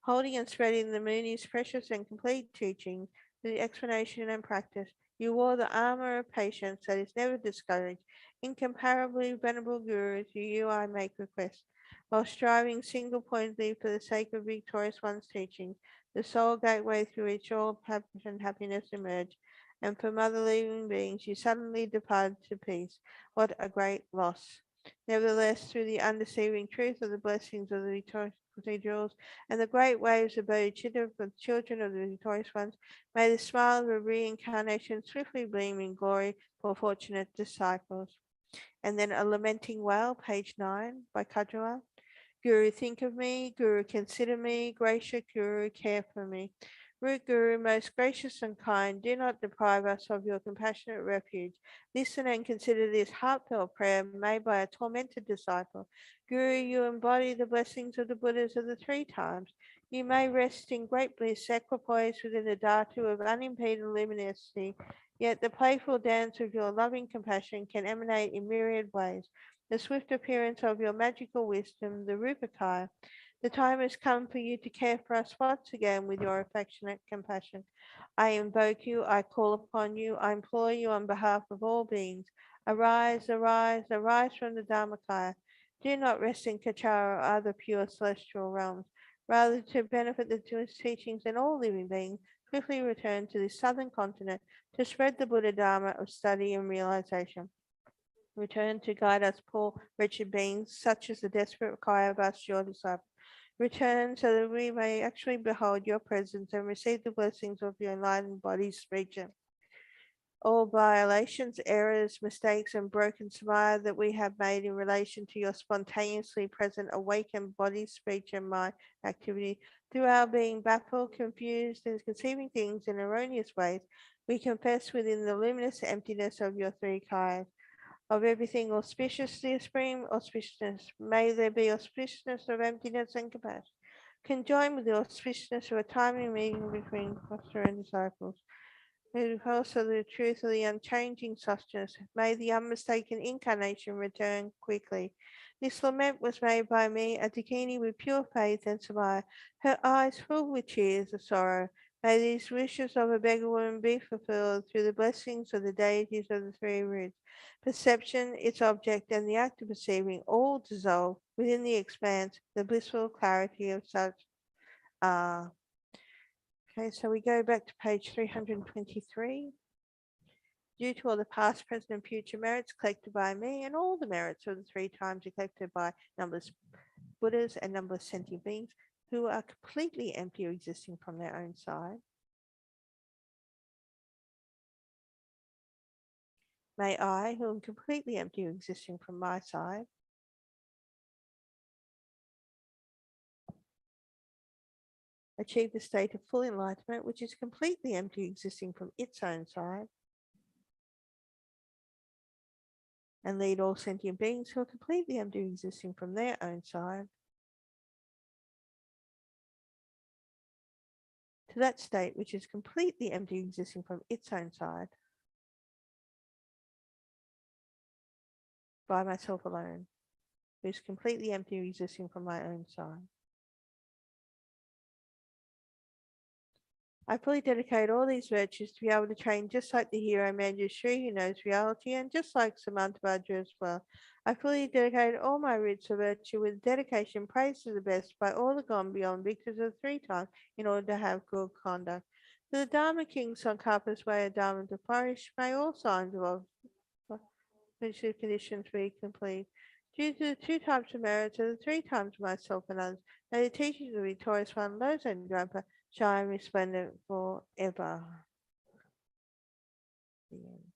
Holding and spreading the Muni's precious and complete teaching, the explanation and practice, you wore the armor of patience that is never discouraged. Incomparably venerable Guru, to you I make request. While striving single-pointedly for the sake of victorious one's teachings, the sole gateway through which all happiness emerge, and for mother living beings, you suddenly departed to peace. What a great loss! Nevertheless, through the undeceiving truth of the blessings of the victorious cathedrals and the great waves of bodhicitta for the children of the victorious ones, may the smile of reincarnation swiftly gleam in glory for fortunate disciples. And then a lamenting wail, page 9 by Kajua. Guru, think of me. Guru, consider me. Gracious Guru, care for me. Root Guru, most gracious and kind, do not deprive us of your compassionate refuge. Listen and consider this heartfelt prayer made by a tormented disciple. Guru, you embody the blessings of the Buddhas of the three times. You may rest in great bliss, equipoised within the dhatu of unimpeded luminosity, yet the playful dance of your loving compassion can emanate in myriad ways. The swift appearance of your magical wisdom, the Rupakaya. The time has come for you to care for us once again with your affectionate compassion. I invoke you, I call upon you, I implore you on behalf of all beings. Arise, arise, arise from the Dharmakaya. Do not rest in Kachara or other pure celestial realms. Rather, to benefit the teachings in all living beings, swiftly return to the southern continent to spread the Buddha Dharma of study and realization. Return to guide us poor, wretched beings, such as the desperate cry of us, your disciples. Return so that we may actually behold your presence and receive the blessings of your enlightened body's region. All violations, errors, mistakes, and broken smile that we have made in relation to your spontaneously present awakened body, speech, and mind activity, through our being baffled, confused, and conceiving things in erroneous ways, we confess within the luminous emptiness of your three kinds. Of everything auspiciously supreme auspiciousness, may there be auspiciousness of emptiness and compassion, conjoined with the auspiciousness of a timely meeting between master and disciples. May also the truth of the unchanging sustenance, may the unmistaken incarnation return quickly. This lament was made by me, a Dakini with pure faith and samadhi, her eyes full with tears of sorrow. May these wishes of a beggar woman be fulfilled through the blessings of the deities of the three roots. Perception, its object, and the act of perceiving all dissolve within the expanse, the blissful clarity of such are. Okay, so we go back to page 323. Due to all the past, present, and future merits collected by me, and all the merits of the three times collected by numberless Buddhas and numberless sentient beings who are completely empty or existing from their own side, may I, who am completely empty or existing from my side, achieve the state of full enlightenment, which is completely empty, existing from its own side, and lead all sentient beings who are completely empty, existing from their own side, to that state which is completely empty, existing from its own side, by myself alone, who is completely empty, existing from my own side. I fully dedicate all these virtues to be able to train just like the hero Manjushri who knows reality, and just like Samantabhadra as well. I fully dedicate all my roots of virtue with dedication praised to the best by all the gone beyond victors of three times in order to have good conduct. For the Dharma King Tsongkhapa's way of Dharma to flourish, may all signs of future conditions be complete. Due to the two types of merits of the three times myself and others, may the teachings of the victorious one, Lozo and Grandpa, shine resplendent forever. The end.